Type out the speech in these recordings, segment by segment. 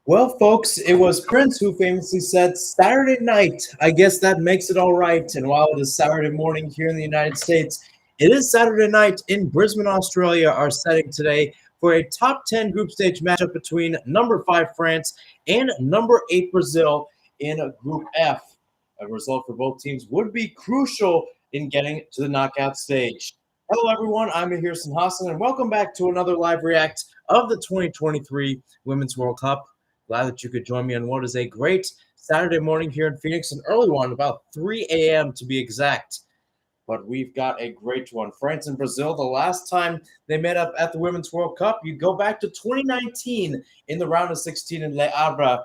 Well, folks, it was Prince who famously said, Saturday night, I guess that makes it all right. And while it is Saturday morning here in the United States, it is Saturday night in Brisbane, Australia, our setting today for a top 10 group stage matchup between number 5 France and number 8 Brazil in Group F. A result for both teams would be crucial in getting to the knockout stage. Hello, everyone. I'm Mihir Sinhasan, and welcome back to another live react of the 2023 Women's World Cup. Glad that you could join me on what is a great Saturday morning here in Phoenix, an early one, about 3 a.m. to be exact. But we've got a great one. France and Brazil, the last time they met up at the Women's World Cup, you go back to 2019 in the round of 16 in Le Havre.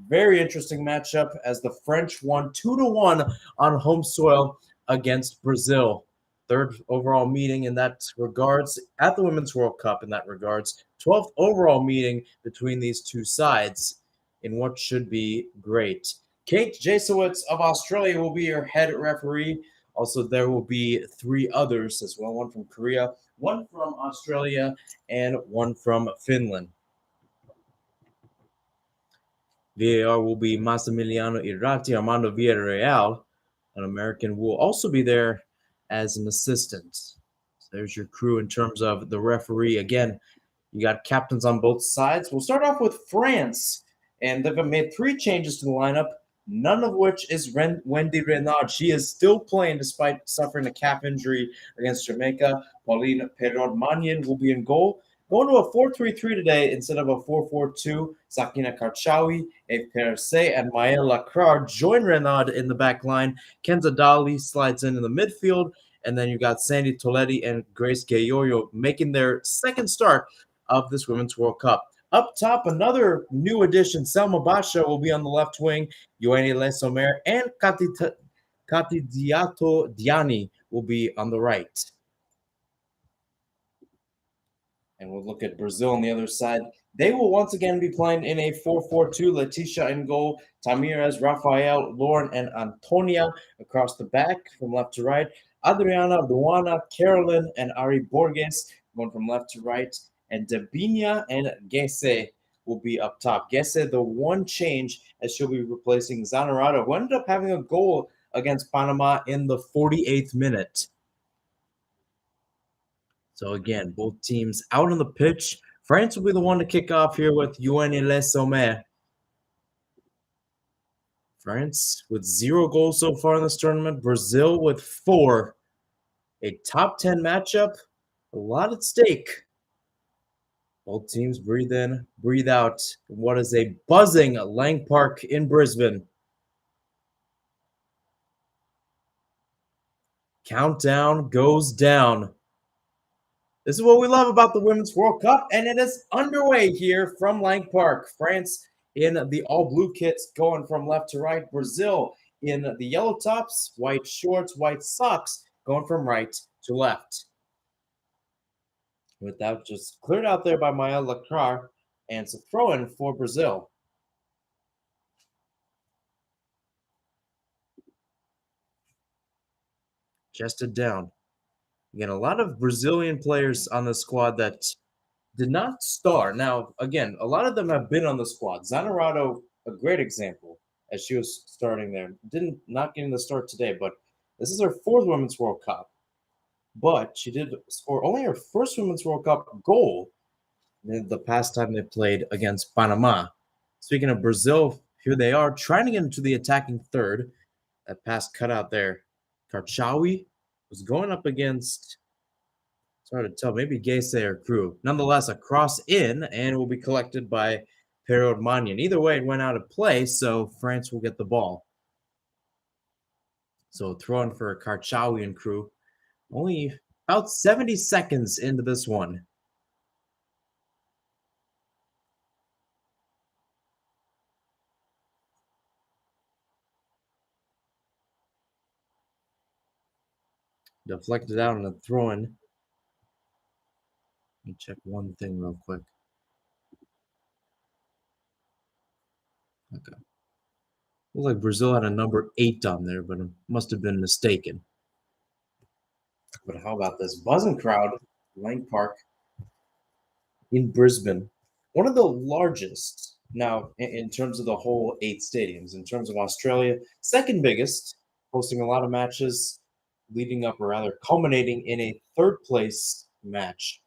Very interesting matchup as the French won 2-1 on home soil against Brazil. Third overall meeting in that regards at the Women's World Cup in that regards. 12th overall meeting between these two sides in what should be great. Kate Jasowitz of Australia will be your head referee. Also, there will be 3 others as well, one from Korea, one from Australia, and one from Finland. VAR will be Massimiliano Irati, Armando Villarreal. An American will also be there as an assistant. So there's your crew in terms of the referee. Again, you got captains on both sides. We'll start off with France, and they've made 3 changes to the lineup, none of which is Wendy Renard. She is still playing despite suffering a calf injury against Jamaica. Pauline Perrot-Magnin will be in goal. Going to a 4-3-3 today instead of a 4-4-2. Sakina Karchawi, Eve Perse, and Maëlle Lacroix join Renard in the back line. Kenza Dali slides in the midfield. And then you got Sandy Toletti and Grace Gayoyo making their second start of this Women's World Cup. Up top, another new addition, Selma Basha will be on the left wing. Yoanni Le Sommer and Katidiato Diani will be on the right. And we'll look at Brazil on the other side. They will once again be playing in a 4-4-2. Letitia in goal, Tamirez, Rafael, Lauren, and Antonia across the back from left to right. Adriana, Luana, Carolyn, and Ari Borges going from left to right. And Dabinia and Gese will be up top. Gese, the one change, as she'll be replacing Zanarado, who ended up having a goal against Panama in the 48th minute. So again, both teams out on the pitch. France will be the one to kick off here with Yoanni Le Sommer. France with 0 goals so far in this tournament. Brazil with 4. A top 10 matchup. A lot at stake. Both teams breathe in, breathe out. What is a buzzing Lang Park in Brisbane. Countdown goes down. This is what we love about the Women's World Cup, and it is underway here from Lang Park. France in the all-blue kits going from left to right. Brazil in the yellow tops, white shorts, white socks going from right to left. With that just cleared out there by Maëlle Lacroix, and it's a throw-in for Brazil. Chested down. Again, a lot of Brazilian players on the squad that did not start. Now, again, a lot of them have been on the squad. Zanarado, a great example, as she was starting there. Not getting the start today, but this is her 4th Women's World Cup. But she did score only her first Women's World Cup goal the past time they played against Panama. Speaking of Brazil, here they are trying to get into the attacking third. That pass cut out there. Karchawi was going up against, it's hard to tell, maybe Gese or Crew. Nonetheless, a cross in and will be collected by Perrot-Magnin. Either way, it went out of play, so France will get the ball. So throw in for Karchawi and Crew. Only about 70 seconds into this one. Deflected out on a throw-in. Let me check one thing real quick. Okay. Looks like Brazil had a number 8 on there, but it must have been mistaken. But how about this? Buzzing crowd, Lang Park in Brisbane. One of the largest Now, in terms of the whole 8 stadiums, in terms of Australia, second biggest, hosting a lot of matches, leading up or rather culminating in a third place match,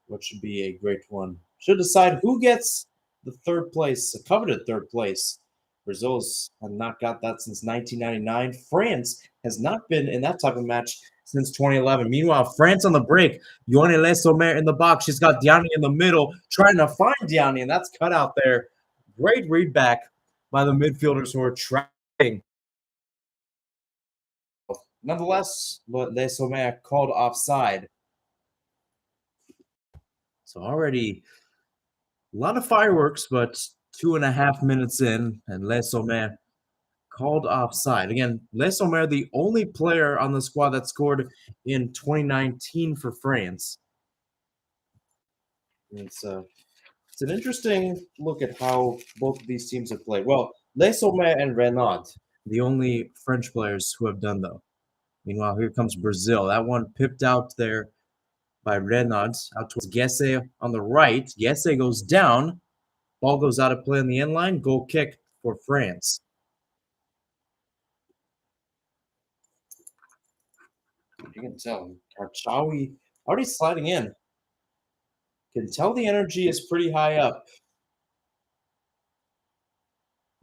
which should be a great one. Should decide who gets the third place, a coveted third place. Brazil's have not got that since 1999. France has not been in that type of match since 2011. Meanwhile, France on the break. Yone Le Sommer in the box. She's got Diani in the middle, trying to find Diani, and that's cut out there. Great read back by the midfielders who are tracking. Nonetheless, Le Sommer called offside. So already a lot of fireworks, but 2.5 minutes in, and Le Sommer called offside. Again, Le Sommer, the only player on the squad that scored in 2019 for France. It's an interesting look at how both of these teams have played. Well, Le Sommer and Renaud, the only French players who have done though. Meanwhile, here comes Brazil. That one pipped out there by Renaud out towards Gesse on the right. Gesse goes down. Ball goes out of play on the end line. Goal kick for France. You can tell Karchawi already sliding in. Can tell the energy is pretty high up.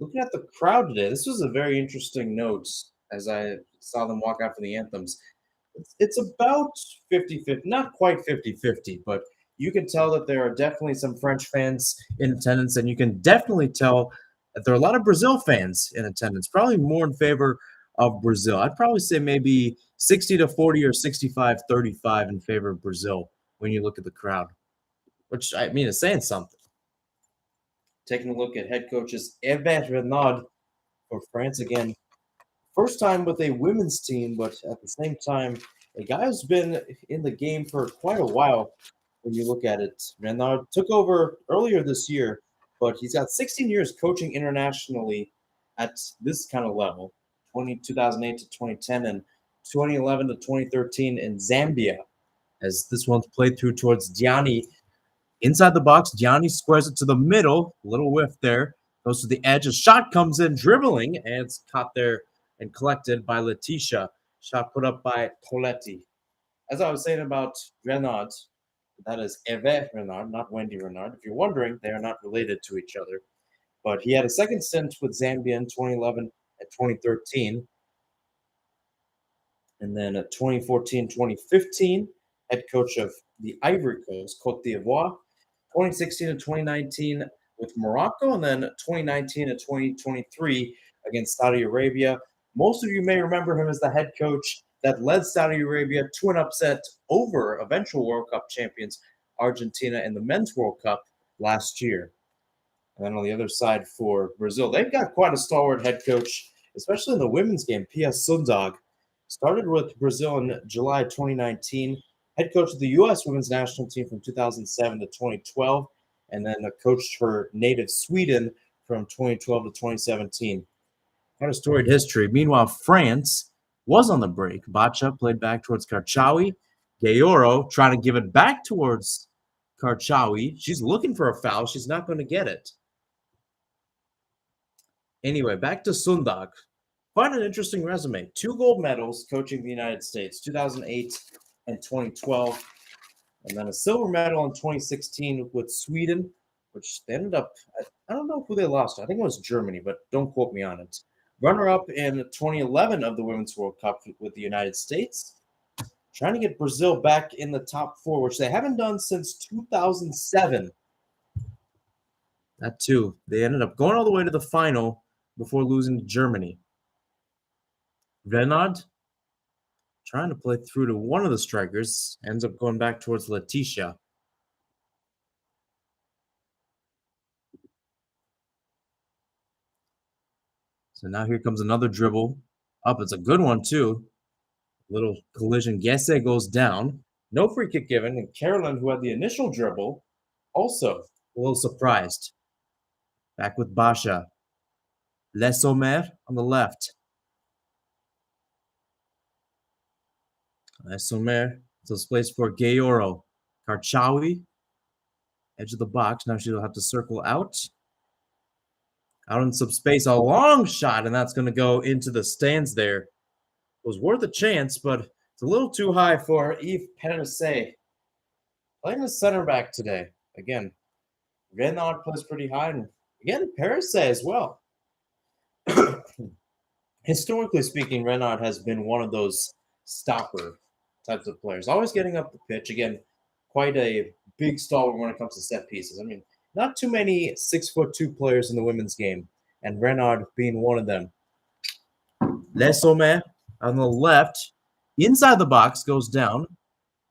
Looking at the crowd today, this was a very interesting note as I saw them walk out for the anthems. It's about 50-50, not quite 50-50, but you can tell that there are definitely some French fans in attendance, and you can definitely tell that there are a lot of Brazil fans in attendance, probably more in favor of Brazil. I'd probably say maybe 60-40 or 65-35 in favor of Brazil when you look at the crowd, which I mean is saying something. Taking a look at head coaches Hervé Renard for France again. First time with a women's team, but at the same time, a guy who's been in the game for quite a while when you look at it. Renard took over earlier this year, but he's got 16 years coaching internationally at this kind of level, 2008 to 2010 and 2011 to 2013 in Zambia, as this one's played through towards Diani. Inside the box, Diani squares it to the middle, little whiff there, goes to the edge, a shot comes in dribbling, and it's caught there and collected by Letitia. Shot put up by Coletti. As I was saying about Renard, that is Hervé Renard, not Wendy Renard. If you're wondering, they are not related to each other. But he had a second stint with Zambia in 2011 and 2013. And then 2014, 2015, head coach of the Ivory Coast, Côte d'Ivoire. 2016 and 2019 with Morocco, and then 2019 and 2023 against Saudi Arabia. Most of you may remember him as the head coach that led Saudi Arabia to an upset over eventual World Cup champions Argentina in the Men's World Cup last year. And then on the other side for Brazil, they've got quite a stalwart head coach, especially in the women's game. Pia Sundhage started with Brazil in July 2019, head coach of the U.S. women's national team from 2007 to 2012, and then coached her native Sweden from 2012 to 2017. Quite a storied history. Meanwhile, France was on the break. Bacha played back towards Karchawi. Gayoro trying to give it back towards Karchawi. She's looking for a foul. She's not going to get it. Anyway, back to Sundhage. Quite an interesting resume. 2 gold medals coaching the United States, 2008 and 2012. And then a silver medal in 2016 with Sweden, which they ended up, I don't know who they lost. I think it was Germany, but don't quote me on it. Runner-up in 2011 of the Women's World Cup with the United States. Trying to get Brazil back in the top 4, which they haven't done since 2007. That too. They ended up going all the way to the final before losing to Germany. Renard trying to play through to one of the strikers, ends up going back towards Letitia. So now here comes another dribble. Up, it's a good one too. Little collision. Gesse goes down. No free kick given. And Carolyn, who had the initial dribble, also a little surprised. Back with Basha. Le Sommer on the left. Le Sommer. So it's placed for Gayoro. Karchawi. Edge of the box. Now she'll have to circle out. out in some space, a long shot, and that's going to go into the stands there. It was worth a chance, but it's a little too high for Yves Penasset. Playing the center back today. Again, Renard plays pretty high, and again, Penasset as well. Historically speaking, Renard has been one of those stopper types of players, always getting up the pitch. Again, quite a big stalwart when it comes to set pieces. I mean, not too many 6'2" players in the women's game, and Renard being one of them. Le Sommet on the left, inside the box, goes down,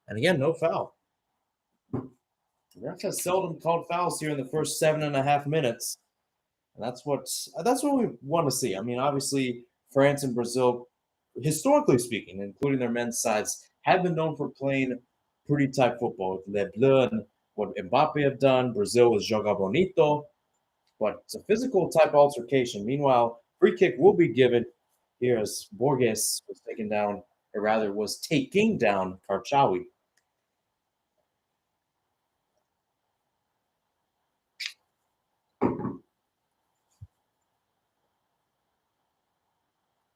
and again, no foul. The ref has seldom called fouls here in the first 7.5 minutes, and that's what we want to see. I mean, obviously, France and Brazil, historically speaking, including their men's sides, have been known for playing pretty tight football. With Les Bleus and what Mbappe have done, Brazil with Joga Bonito, but it's a physical type altercation. Meanwhile, free kick will be given here as Borges was taken down, or rather was taking down Karchawi.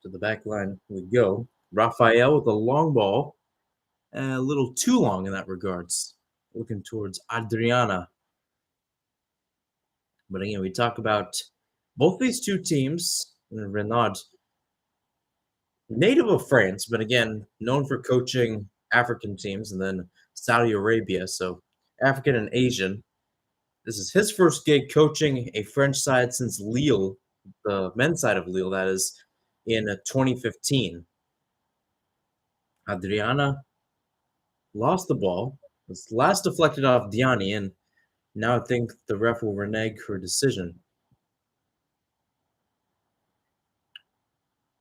To the back line we go. Rafael with a long ball. A little too long in that regards. Looking towards Adriana. But again, we talk about both these two teams. Renard, native of France, but again, known for coaching African teams, and then Saudi Arabia, so African and Asian. This is his first gig coaching a French side since Lille, the men's side of Lille, that is, in 2015. Adriana lost the ball. It was last deflected off Diani, and now I think the ref will renege her decision.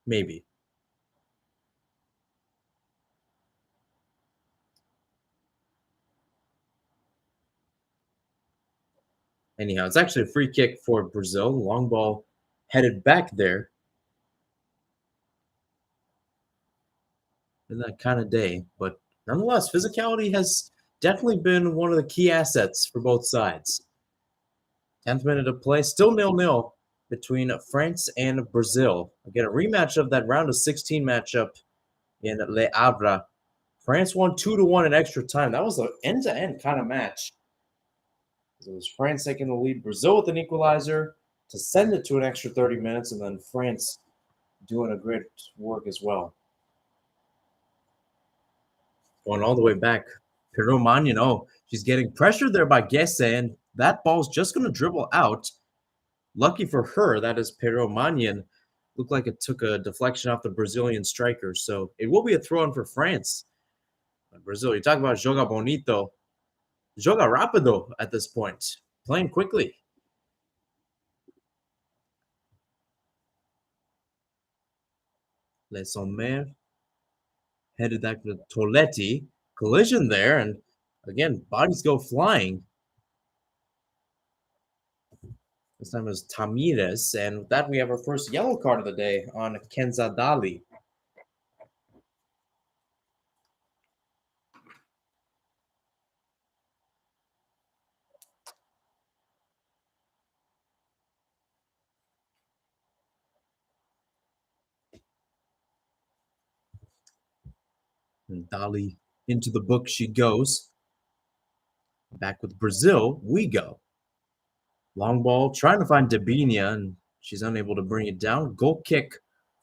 Maybe. Anyhow, it's actually a free kick for Brazil. Long ball headed back there. In that kind of day. But nonetheless, physicality has definitely been one of the key assets for both sides. 10th minute of play, still 0-0 between France and Brazil. Again, a rematch of that round of 16 matchup in Le Havre. France won 2-1 in extra time. That was an end-to-end kind of match. It was France taking the lead, Brazil with an equalizer to send it to an extra 30 minutes, and then France doing a great work as well. Going all the way back. Piromagno, she's getting pressured there by Gesse, and that ball's just going to dribble out. Lucky for her, that is Piromagno. Looked like it took a deflection off the Brazilian striker, so it will be a throw-in for France. Brazil, you talk about Joga Bonito. Joga Rapido at this point, playing quickly. Les Sommers headed back to Toletti. Collision there, and again, bodies go flying. This time it was Tamires, and with that we have our first yellow card of the day on Kenza Dali. And Dali into the book she goes. Back with Brazil, we go. Long ball, trying to find Debinha, and she's unable to bring it down. Goal kick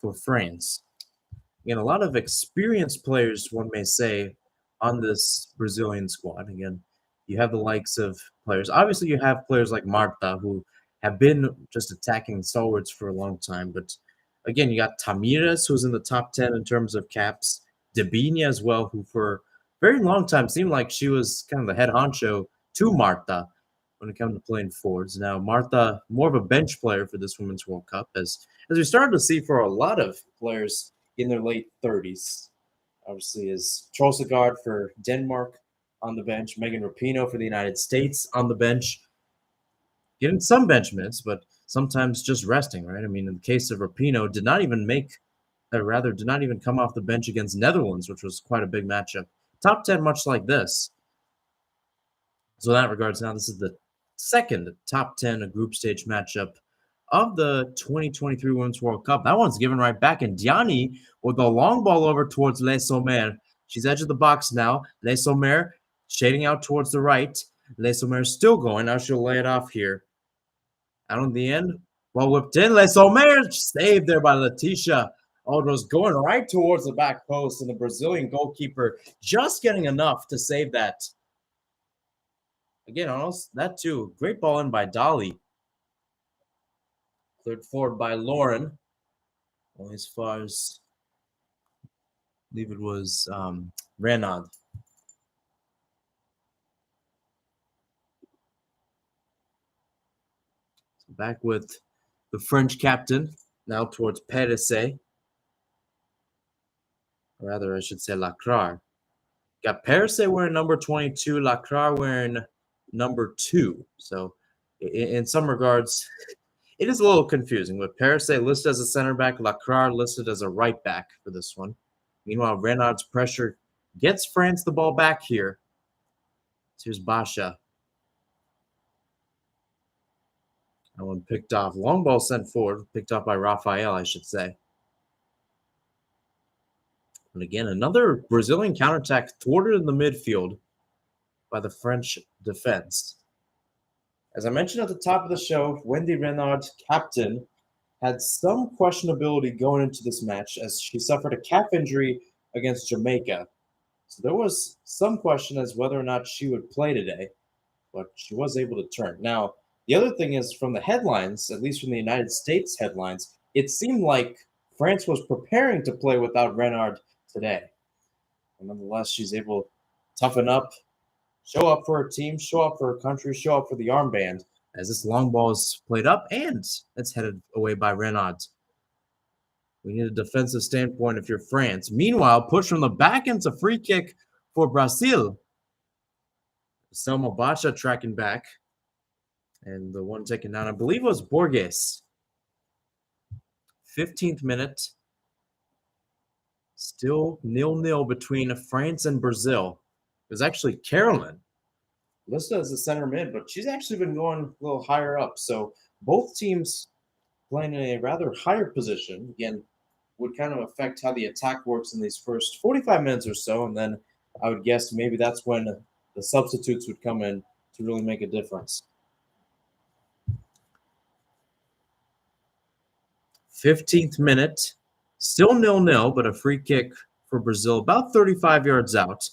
for France. Again, a lot of experienced players, one may say, on this Brazilian squad. Again, you have the likes of players. Obviously, you have players like Marta, who have been just attacking stalwarts for a long time. But again, you got Tamires, who's in the top 10 in terms of caps. Debinha as well, who for a very long time seemed like she was kind of the head honcho to Marta when it comes to playing forwards. Now, Marta, more of a bench player for this Women's World Cup, as we started to see for a lot of players in their late 30s. Obviously, is Trossegard for Denmark on the bench, Megan Rapinoe for the United States on the bench, getting some bench minutes, but sometimes just resting, right? I mean, in the case of Rapinoe, did not even come off the bench against Netherlands, which was quite a big matchup. Top 10, much like this. So in that regards, now this is the second top 10 group stage matchup of the 2023 Women's World Cup. That one's given right back, and Diani with the long ball over towards Les Sommer. She's edge of the box now. Les Sommer shading out towards the right. Les Sommer still going. Now she'll lay it off here. Out on the end, well whipped in. Les Sommer saved there by Leticia. Oh, it was going right towards the back post, and the Brazilian goalkeeper just getting enough to save that. Again, almost that too. Great ball in by Dolly. Cleared forward by Lauren. Only as far as I believe it was Renaud. So back with the French captain, now towards Perez. Or rather, I should say Lacrar. Got Perez wearing number 22, Lacrar wearing number 2. So in some regards, it is a little confusing, with Perez listed as a center back, Lacrar listed as a right back for this one. Meanwhile, Renaud's pressure gets France the ball back here. So here's Basha. That one picked off. Long ball sent forward, picked off by Rafael, I should say. And again, another Brazilian counterattack thwarted in the midfield by the French defense. As I mentioned at the top of the show, Wendy Renard, captain, had some questionability going into this match as she suffered a calf injury against Jamaica. So there was some question as whether or not she would play today, but she was able to turn. Now, the other thing is, from the headlines, at least from the United States headlines, it seemed like France was preparing to play without Renard today. And nonetheless, she's able to toughen up, show up for her team, show up for her country, show up for the armband, as this long ball is played up and it's headed away by Renaud. We need a defensive standpoint if you're France. Meanwhile, push from the back end's a free kick for Brazil. Selma Bacha tracking back. And the one taken down, I believe it was Borges. 15th minute. Still 0-0 between France and Brazil. It was actually Carolyn listed as a center mid, but she's actually been going a little higher up. So both teams playing in a rather higher position. Again, would kind of affect how the attack works in these first 45 minutes or so. And then I would guess maybe that's when the substitutes would come in to really make a difference. 15th minute, still 0-0, but a free kick for Brazil, about 35 yards out.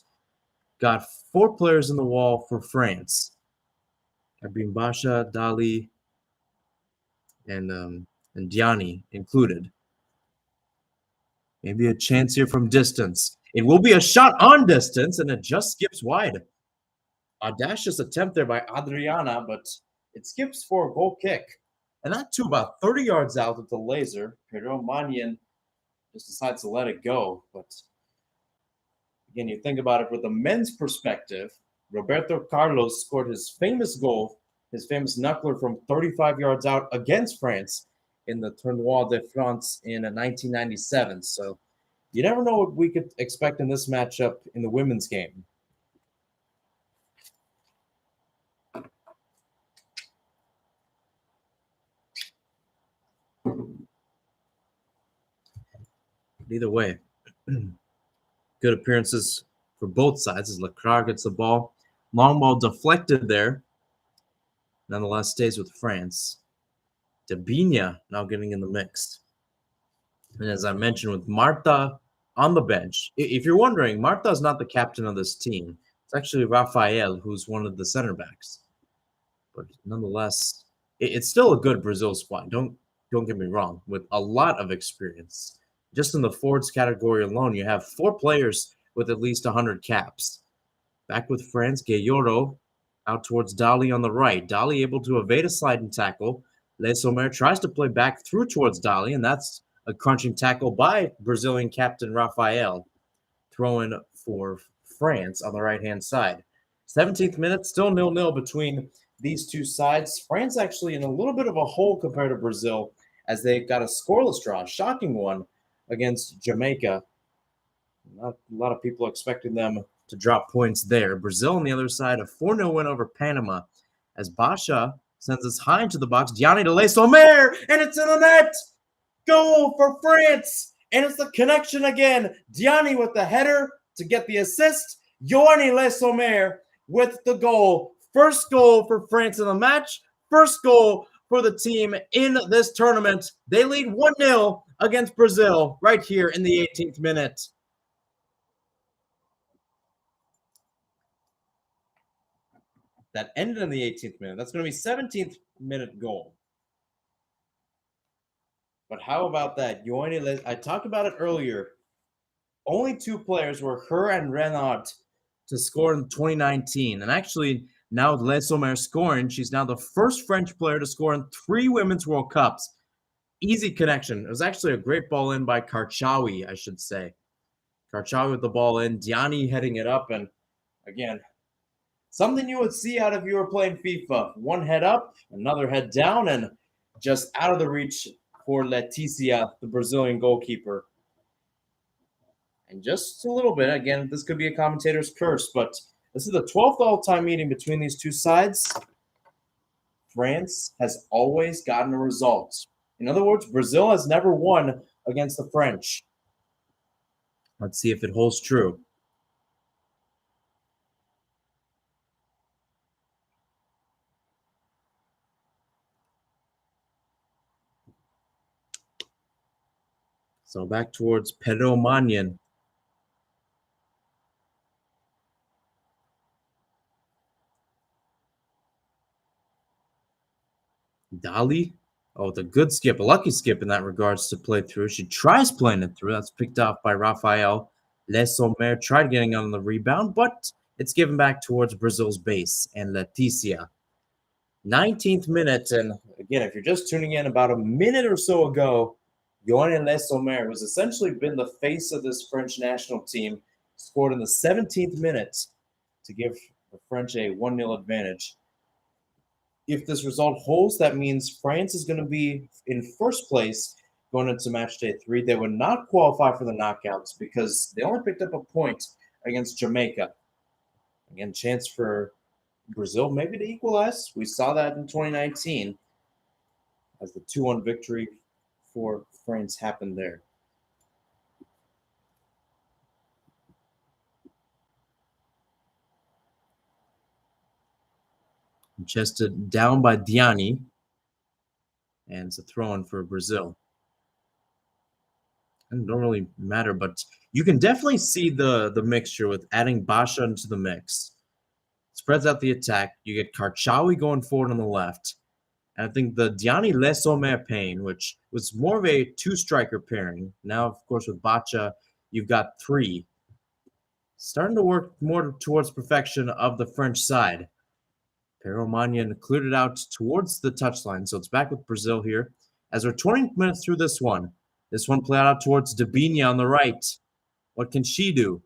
Got 4 players in the wall for France. Abim Basha, Dali, and Diani included. Maybe a chance here from distance. It will be a shot on distance, and it just skips wide. Audacious attempt there by Adriana, but it skips for a goal kick. And that too, about 30 yards out with the laser. Pedro Manian just decides to let it go. But again, you think about it with the men's perspective, Roberto Carlos scored his famous goal, his famous knuckler from 35 yards out against France in the Tournoi de France in 1997. So you never know what we could expect in this matchup in the women's game. Either way, good appearances for both sides as Lacrar gets the ball. Long ball deflected there. Nonetheless, stays with France. Debinha now getting in the mix. And as I mentioned, with Marta on the bench, if you're wondering, Marta is not the captain of this team. It's actually Rafael, who's one of the center backs. But nonetheless, it's still a good Brazil squad. Don't get me wrong, with a lot of experience. Just in the forwards category alone, you have 4 players with at least 100 caps. Back with France, Gayoro out towards Dali on the right. Dali able to evade a sliding tackle. Le Sommer tries to play back through towards Dali, and that's a crunching tackle by Brazilian captain Rafael. Throw-in for France on the right-hand side. 17th minute, still 0-0 between these two sides. France actually in a little bit of a hole compared to Brazil as they got a scoreless draw, a shocking one, against Jamaica. Not a lot of people expecting them to drop points there. Brazil on the other side, a 4-0 win over Panama as Basha Sends us high into the box. Gianni de Sommer, and it's in the net. Goal for France. And it's the connection again. Gianni with the header to get the assist. Gianni Le Sommer with the goal. First goal for France in the match. First goal for the team in this tournament. They lead 1-0 against Brazil right here in the 18th minute. That ended in the 18th minute. That's going to be 17th minute goal. But how about that? I talked about it earlier. Only two players were her and Renaud to score in 2019. And actually, now with Le Sommer scoring, she's now the first French player to score in 3 Women's World Cups. Easy connection. It was actually a great ball in by Karchawi, I should say. Karchawi with the ball in, Diani heading it up, and again, something you would see out if you were playing FIFA. One head up, another head down, and just out of the reach for Leticia, the Brazilian goalkeeper. And just a little bit, again, this could be a commentator's curse, but this is the 12th all-time meeting between these two sides. France has always gotten a result. In other words, Brazil has never won against the French. Let's see if it holds true. So back towards Pedro Manyan. Dali. Oh, the good skip, a lucky skip in that regards to play through. She tries playing it through. That's picked off by Rafael. Le Sommer tried getting on the rebound, but it's given back towards Brazil's base and Leticia. 19th minute, and again, if you're just tuning in, about a minute or so ago, Joanne Le Sommer, who's essentially been the face of this French national team, scored in the 17th minute to give the French a 1-0 advantage. If this result holds, that means France is going to be in first place going into match day 3. They would not qualify for the knockouts because they only picked up a point against Jamaica. Again, chance for Brazil maybe to equalize. We saw that in 2019 as the 2-1 victory for France happened there. Chested down by Diani. And it's a throw-in for Brazil. It don't really matter, but you can definitely see the mixture with adding Basha into the mix. Spreads out the attack. You get Karchawi going forward on the left. And I think the Diani Le Sommer pairing, which was more of a 2-striker pairing. Now, of course, with Bacha, you've got 3. Starting to work more towards perfection of the French side. Pedro Manyan cleared it out towards the touchline, so it's back with Brazil here. As we're 20 minutes through this one played out towards Debinha on the right. What can she do?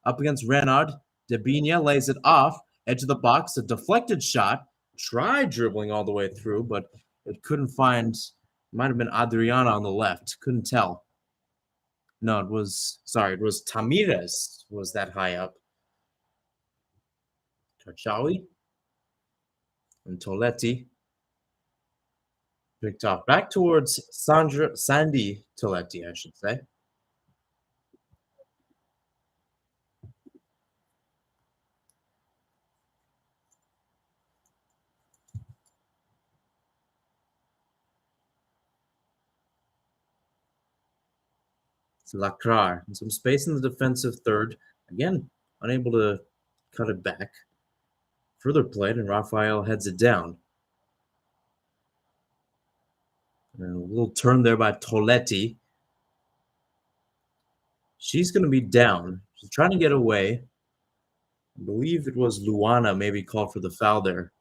Up against Renaud. Debinha lays it off, edge of the box, a deflected shot. Tried dribbling all the way through, but it couldn't find. Might have been Adriana on the left. Couldn't tell. No, it was Tamirez was that high up. Karchawi and Toletti picked off back towards Sandy Toletti, I should say. Lacrar. And some space in the defensive third. Again, unable to cut it back. Further played, and Rafael heads it down. And a little turn there by Toletti. She's going to be down. She's trying to get away. I believe it was Luana maybe called for the foul there.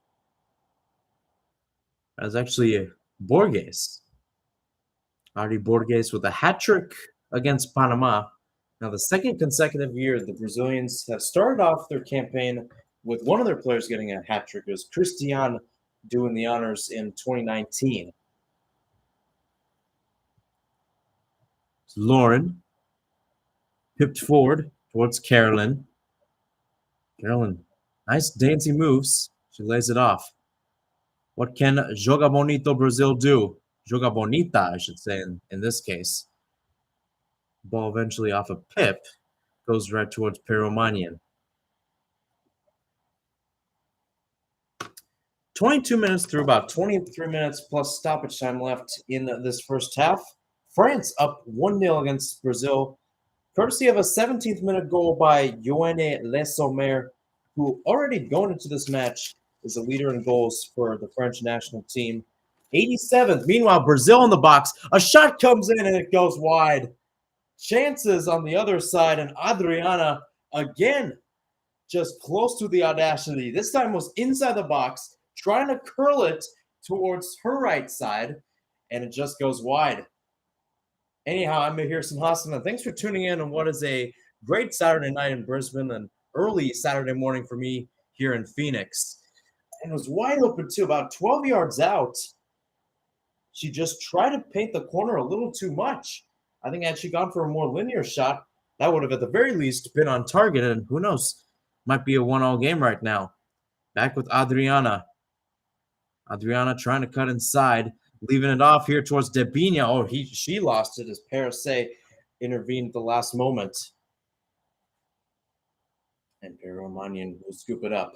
That was actually Borges. Ari Borges with a hat trick against Panama. Now, the second consecutive year the Brazilians have started off their campaign with one of their players getting a hat trick. It was Christian doing the honors in 2019. It's Lauren pipped forward towards Carolyn. Carolyn, nice dancing moves. She lays it off. What can Joga Bonito Brazil do? Joga Bonita, I should say, in this case. Ball eventually off a pip goes right towards Peromanian. 22 minutes through, about 23 minutes plus stoppage time left in this first half. France up 1-0 against Brazil, courtesy of a 17th minute goal by Yoann Le Sommer, who already going into this match is a leader in goals for the French national team. 87th. Meanwhile, Brazil in the box. A shot comes in and it goes wide. Chances on the other side, and Adriana again just close to the audacity. This time was inside the box, trying to curl it towards her right side, and it just goes wide. Anyhow, I'm Mihir Sinhasan, and thanks for tuning in on what is a great Saturday night in Brisbane and early Saturday morning for me here in Phoenix. And it was wide open too, about 12 yards out. She just tried to paint the corner a little too much. I think had she gone for a more linear shot, that would have at the very least been on target, and who knows, might be a 1-1 game right now. Back with Adriana. Adriana trying to cut inside, leaving it off here towards Debinha. Oh, she lost it as Paris intervened at the last moment. And Peromanian will scoop it up.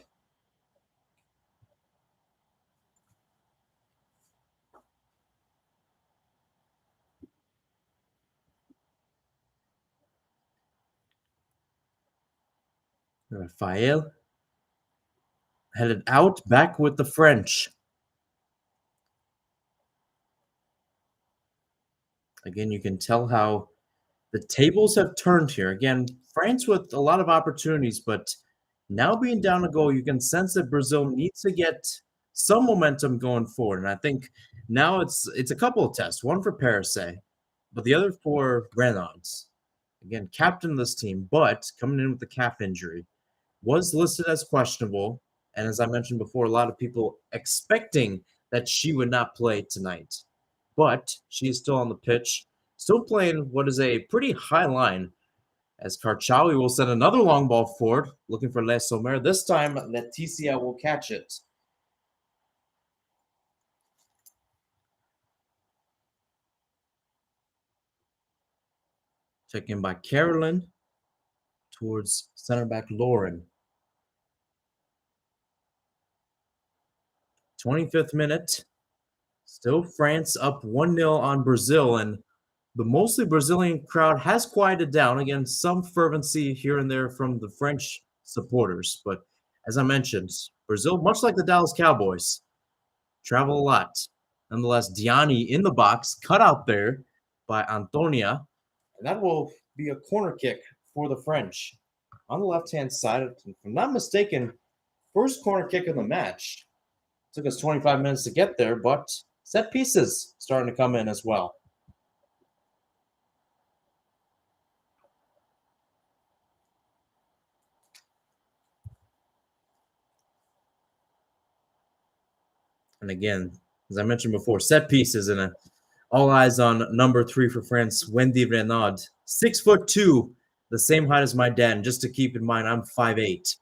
Rafael headed out, back with the French. Again, you can tell how the tables have turned here. Again, France with a lot of opportunities, but now being down a goal, you can sense that Brazil needs to get some momentum going forward. And I think now it's a couple of tests, one for Paris, but the other for Reynolds. Again, captain of this team, but coming in with the calf injury, was listed as questionable. And as I mentioned before, a lot of people expecting that she would not play tonight. But she is still on the pitch, still playing what is a pretty high line, as Karchawi will send another long ball forward, looking for Le Sommer. This time, Leticia will catch it. Check in by Carolyn towards center back Lauren. 25th minute. Still France up 1-0 on Brazil, and the mostly Brazilian crowd has quieted down. Again, some fervency here and there from the French supporters. But as I mentioned, Brazil, much like the Dallas Cowboys, travel a lot. Nonetheless, Diani in the box, cut out there by Antonia. And that will be a corner kick for the French. On the left-hand side, if I'm not mistaken, first corner kick of the match. Took us 25 minutes to get there, but set pieces starting to come in as well. And again, as I mentioned before, set pieces and all eyes on number 3 for France, Wendy Renaud. 6'2", the same height as my dad. And just to keep in mind, I'm 5'8".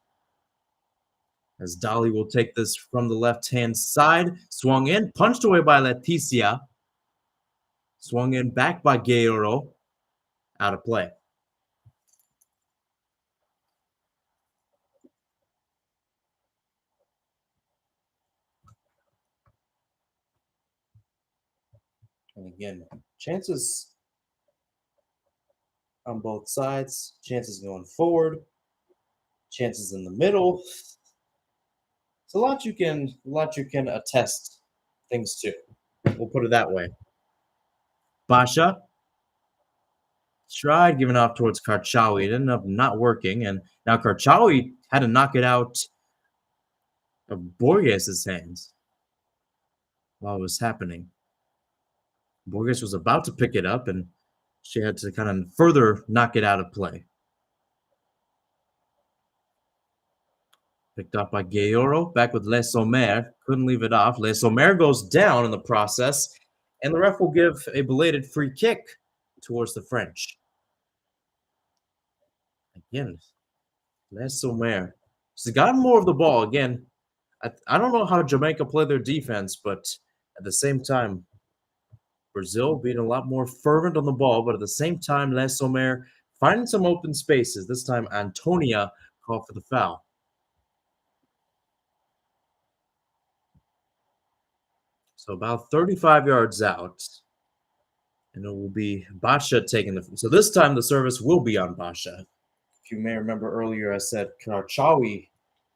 As Dali will take this from the left-hand side. Swung in, punched away by Leticia. Swung in, back by Guerrero. Out of play. And again, chances on both sides. Chances going forward. Chances in the middle. It's a lot you can attest things to. We'll put it that way. Basha tried giving off towards Karchawi. It ended up not working, and now Karchawi had to knock it out of Borges' hands while it was happening. Borges was about to pick it up, and she had to kind of further knock it out of play. Picked up by Guerrero, back with Le Sommer. Couldn't leave it off. Le Sommer goes down in the process, and the ref will give a belated free kick towards the French. Again, Le Sommer. She's gotten more of the ball. Again, I don't know how Jamaica play their defense, but at the same time, Brazil being a lot more fervent on the ball, but at the same time, Les Sommer finding some open spaces. This time, Antonia called for the foul. So about 35 yards out. And it will be Basha taking the. So this time the service will be on Basha. If you may remember earlier, I said Karchawi,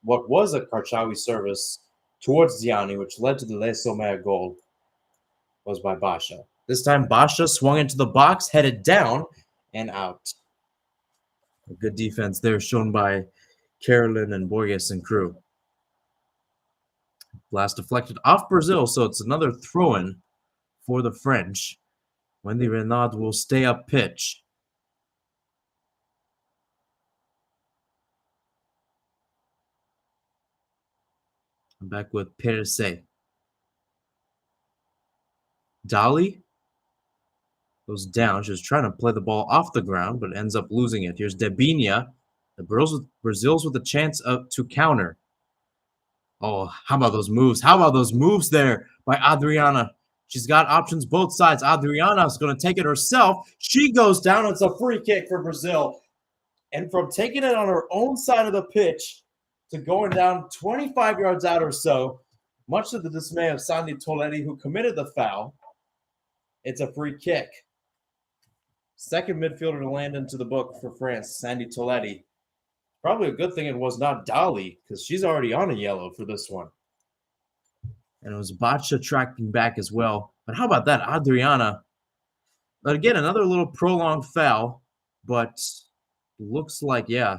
what was a Karchawi service towards Diani, which led to the Les Sommer goal, was by Basha. This time Basha swung into the box, headed down, and out. A good defense there shown by Carolyn and Borges and crew. Blast deflected off Brazil, so it's another throw-in for the French. Wendy Renaud will stay up pitch. I'm back with Perse. Dali goes down. She was trying to play the ball off the ground, but ends up losing it. Here's Debinha. The Brazil's with a chance to counter. Oh, how about those moves? How about those moves there by Adriana? She's got options both sides. Adriana's going to take it herself. She goes down. It's a free kick for Brazil. And from taking it on her own side of the pitch to going down 25 yards out or so, much to the dismay of Sandy Toletti, who committed the foul, it's a free kick. Second midfielder to land into the book for France, Sandy Toletti. Probably a good thing it was not Dali, because she's already on a yellow for this one. And it was Bacha tracking back as well. But how about that, Adriana? But again, another little prolonged foul, but looks like, yeah,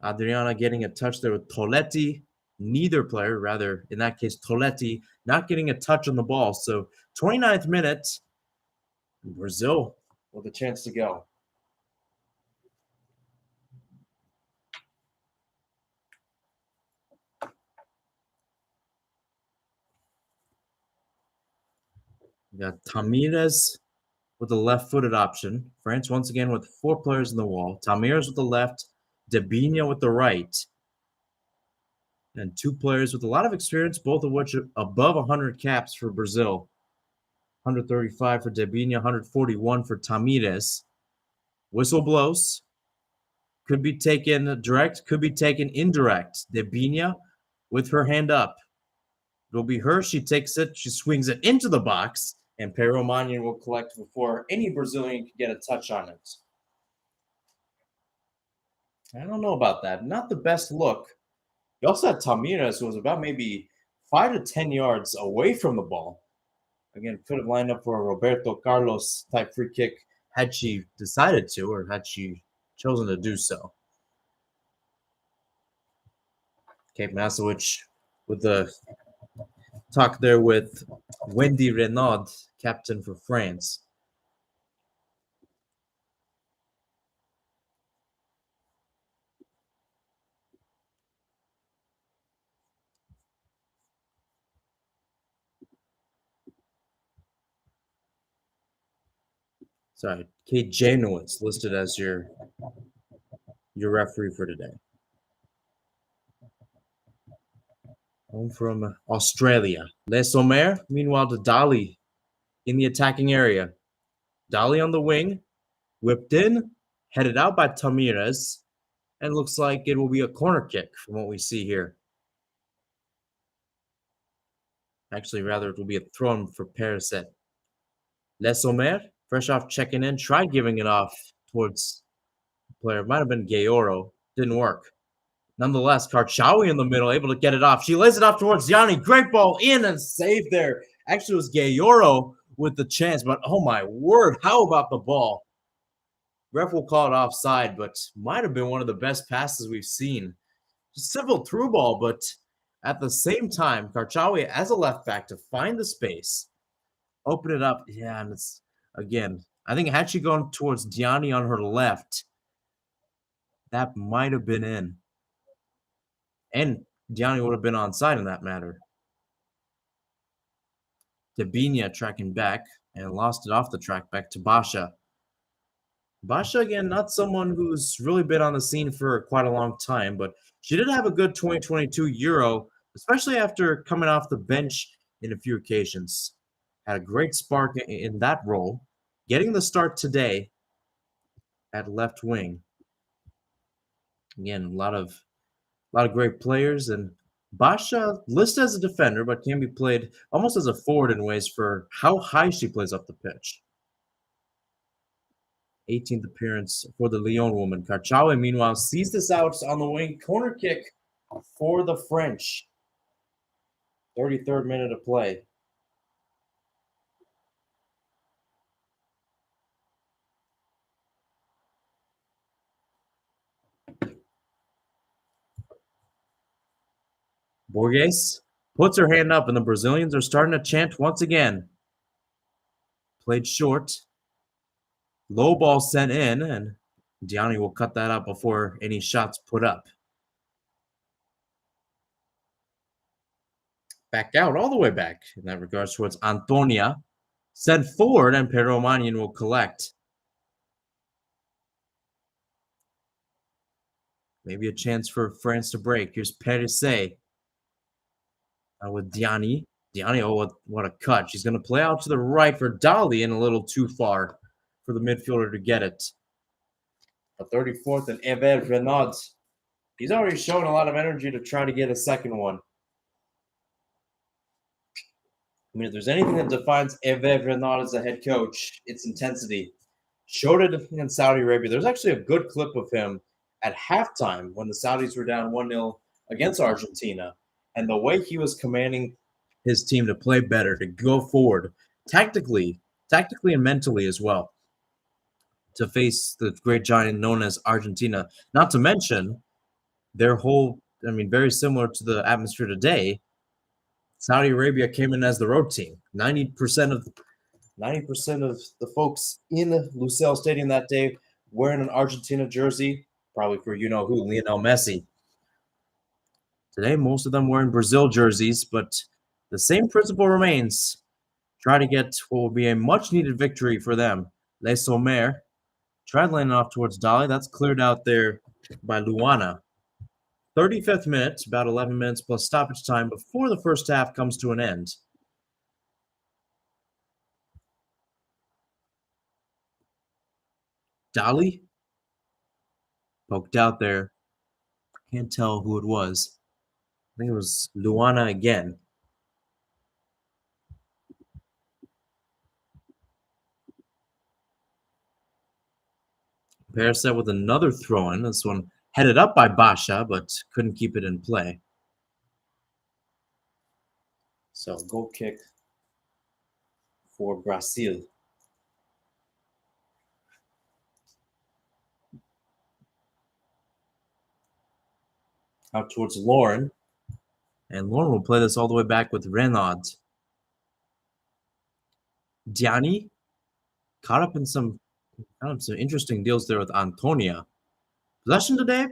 Adriana getting a touch there with Toletti. Neither player, rather, in that case, Toletti, not getting a touch on the ball. So 29th minute, Brazil with a chance to go. We got Tamirez with the left-footed option. France once again with 4 players in the wall. Tamirez with the left, Debinha with the right. And 2 players with a lot of experience, both of which are above 100 caps for Brazil. 135 for Debinha, 141 for Tamirez. Whistle blows. Could be taken direct, could be taken indirect. Debinha with her hand up. It'll be her. She takes it. She swings it into the box. And Pero Magnan will collect before any Brazilian can get a touch on it. I don't know about that. Not the best look. You also had Tamirez, who was about maybe 5 to 10 yards away from the ball. Again, could have lined up for a Roberto Carlos type free kick had she decided to, or had she chosen to do so. Kate Masowicz with the talk there with Wendy Renaud, captain for France. Sorry, Kate Janowitz listed as your referee for today. Home from Australia. Les Sommer, meanwhile, to Dali in the attacking area. Dali on the wing, whipped in, headed out by Tamirez, and looks like it will be a corner kick from what we see here. Actually, rather, it will be a throw for Periset. Les Sommer, fresh off checking in, tried giving it off towards the player. It might have been Gayoro. Didn't work. Nonetheless, Karchawi in the middle, able to get it off. She lays it off towards Yanni. Great ball in and save there. Actually, it was Gayoro with the chance, but oh my word, how about the ball? Ref will call it offside, but might have been one of the best passes we've seen. Just simple through ball, but at the same time, Karchawi as a left back to find the space, open it up. Yeah, and it's, again, I think had she gone towards Diani on her left, that might have been in. And Diani would have been onside in that matter. Debinha tracking back and lost it off the track back to Basha. Basha, again, not someone who's really been on the scene for quite a long time, but she did have a good 2022 Euro especially after coming off the bench in a few occasions. Had a great spark in that role, getting the start today at left wing. Again, a lot of great players, and Basha listed as a defender, but can be played almost as a forward in ways for how high she plays up the pitch. 18th appearance for the Lyon woman. Karchawe, meanwhile, sees this out on the wing. Corner kick for the French. 33rd minute of play. Borges puts her hand up, and the Brazilians are starting to chant once again. Played short. Low ball sent in, and Gianni will cut that out before any shots put up. Back out, all the way back in that regards towards Antonia. Sent forward, and Pedro Manion will collect. Maybe a chance for France to break. Here's Perisset with Diani. Diani, oh, what a cut. She's going to play out to the right for Dali and a little too far for the midfielder to get it. A 34th and Ever Renaud. He's already shown a lot of energy to try to get a second one. I mean, if there's anything that defines Ever Renaud as a head coach, it's intensity. Showed it in Saudi Arabia. There's actually a good clip of him at halftime when the Saudis were down 1-0 against Argentina. And the way he was commanding his team to play better, to go forward, tactically and mentally as well, to face the great giant known as Argentina. Not to mention their whole, very similar to the atmosphere today. Saudi Arabia came in as the road team. 90% of the folks in Lusail Stadium that day wearing an Argentina jersey, probably for you-know-who, Lionel Messi. Today, most of them wearing Brazil jerseys, but the same principle remains. Try to get what will be a much-needed victory for them. Les Sommers tried laying off towards Dali. That's cleared out there by Luana. 35th minute, about 11 minutes plus stoppage time before the first half comes to an end. Dali poked out there. Can't tell who it was. I think it was Luana again. Perisset with another throw-in. This one headed up by Basha, but couldn't keep it in play. So, goal kick for Brazil. Out towards Lauren. And Lauren will play this all the way back with Renaud. Diani caught up in some interesting deals there with Antonia. Possession today,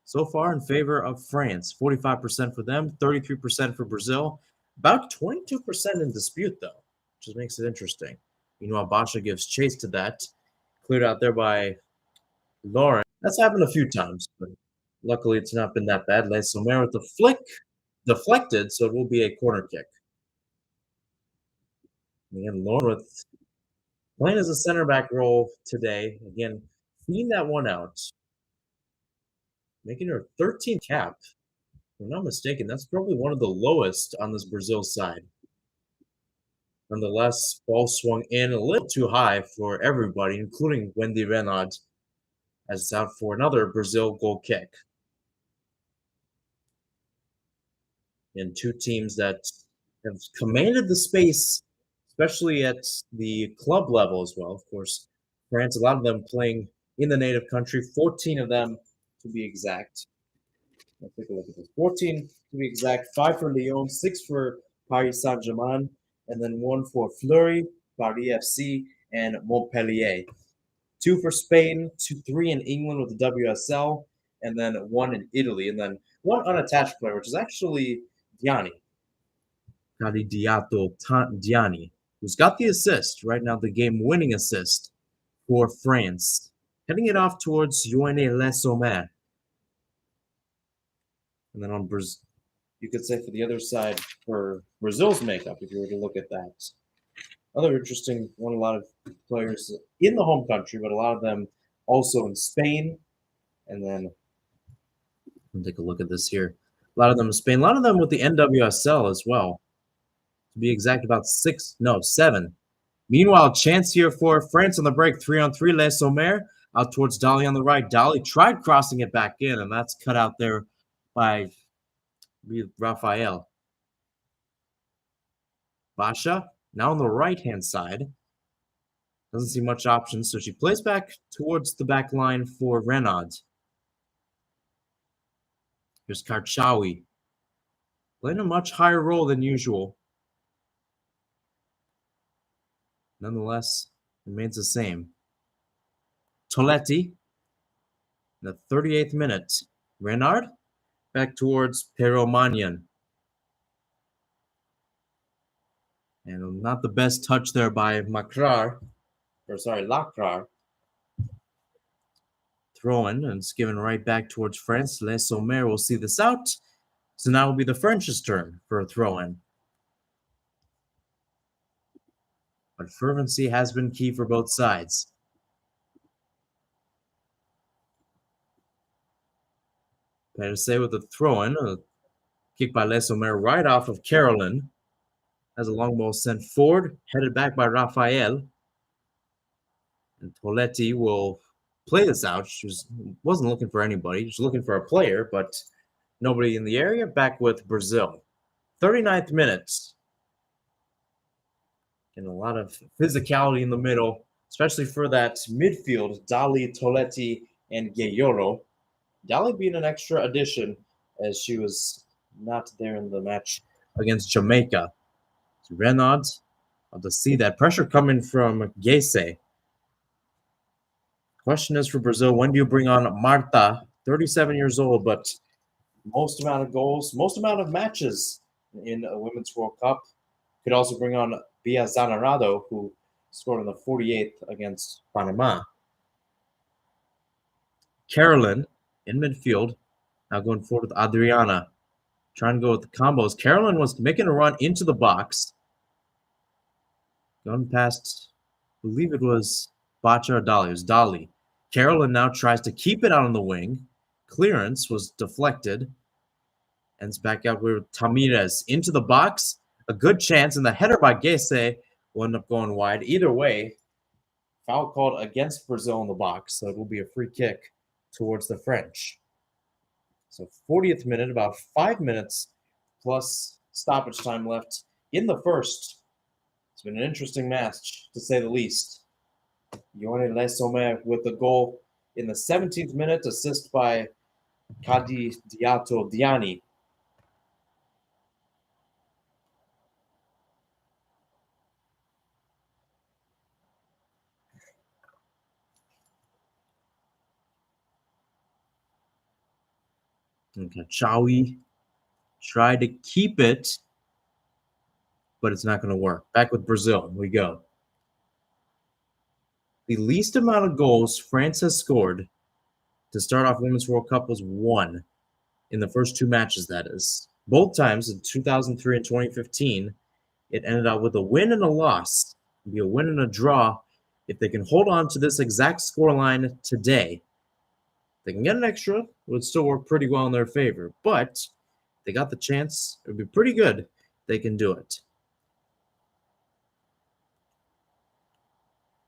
so far in favor of France. 45% for them, 33% for Brazil. About 22% in dispute, though, which just makes it interesting. Meanwhile, Basha gives chase to that. Cleared out there by Lauren. That's happened a few times, but luckily it's not been that bad. Les Sommers with the flick. Deflected, so it will be a corner kick. Again, Lauren with playing as a center back role today. Again, clean that one out. Making her 13th cap. If I'm not mistaken, that's probably one of the lowest on this Brazil side. Nonetheless, ball swung in a little too high for everybody, including Wendy Renaud, as it's out for another Brazil goal kick. And two teams that have commanded the space, especially at the club level as well. Of course, France, a lot of them playing in the native country, 14 of them to be exact. Let's take a look at this. 14 to be exact, 5 for Lyon, 6 for Paris Saint-Germain, and then 1 for Fleury, Paris FC, and Montpellier. 2 for Spain, 3 in England with the WSL, and then 1 in Italy, and then 1 unattached player, which is actually Diani. Diani, who's got the assist right now, the game-winning assist for France. Heading it off towards Yoanné Les Sommers. And then on Brazil, you could say, for the other side for Brazil's makeup, if you were to look at that. Another interesting one, a lot of players in the home country, but a lot of them also in Spain. And then we'll take a look at this here. A lot of them in Spain, a lot of them with the NWSL as well. To be exact, about 7. Meanwhile, chance here for France on the break, 3-on-3. Les Sommer out towards Dali on the right. Dali tried crossing it back in, and that's cut out there by Rafael. Basha now on the right-hand side. Doesn't see much options, so she plays back towards the back line for Renaud. Here's Karchawi. Playing a much higher role than usual. Nonetheless, remains the same. Toletti, in the 38th minute. Renard back towards Peromanian. And not the best touch there by Lacrar. Throw-in, and it's given right back towards France. Les Sommer will see this out. So now will be the French's turn for a throw-in. But fervency has been key for both sides. Perse with a throw-in, a kick by Les Sommer right off of Carolyn. Has a long ball sent forward, headed back by Rafael. And Toletti will play this out. She wasn't looking for anybody. She was looking for a player, but nobody in the area. Back with Brazil. 39th minute. And a lot of physicality in the middle, especially for that midfield, Dali, Toletti, and Gayoro. Dali being an extra addition as she was not there in the match against Jamaica. So Renaud, I'll just see that pressure coming from Gese. Question is for Brazil, when do you bring on Marta, 37 years old, but most amount of goals, most amount of matches in a Women's World Cup. Could also bring on Bia Zanarado, who scored in the 48th against Panama. Carolyn in midfield, now going forward with Adriana. Trying to go with the combos. Carolyn was making a run into the box. Going past, I believe it was Bacha or Dali. It was Dali. Carolyn now tries to keep it out on the wing. Clearance was deflected. Ends back out with Tamirez into the box. A good chance, and the header by Gese will end up going wide. Either way, foul called against Brazil in the box, so it will be a free kick towards the French. So 40th minute, about 5 minutes plus stoppage time left in the first. It's been an interesting match, to say the least. Yone Les Sommer with the goal in the 17th minute, assist by Kadi Diato Diani. Okay, Chawi tried to keep it, but it's not going to work. Back with Brazil, we go. The least amount of goals France has scored to start off Women's World Cup was 1 in the first 2 matches, that is. Both times, in 2003 and 2015, it ended up with a win and a loss. It'd be a win and a draw. If they can hold on to this exact scoreline today, they can get an extra. It would still work pretty well in their favor. But they got the chance. It would be pretty good if they can do it.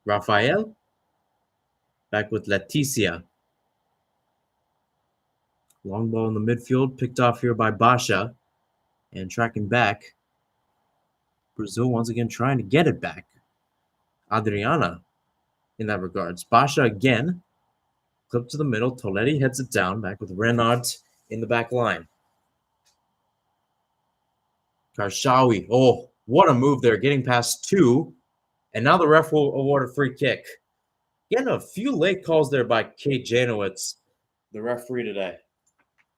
Rafael. Back with Leticia. Long ball in the midfield. Picked off here by Basha. And tracking back. Brazil once again trying to get it back. Adriana in that regards. Basha again. Clip to the middle. Toletti heads it down. Back with Renaud in the back line. Karshawi. Oh, what a move there. Getting past 2. And now the ref will award a free kick. Getting a few late calls there by Kate Janowitz, the referee today.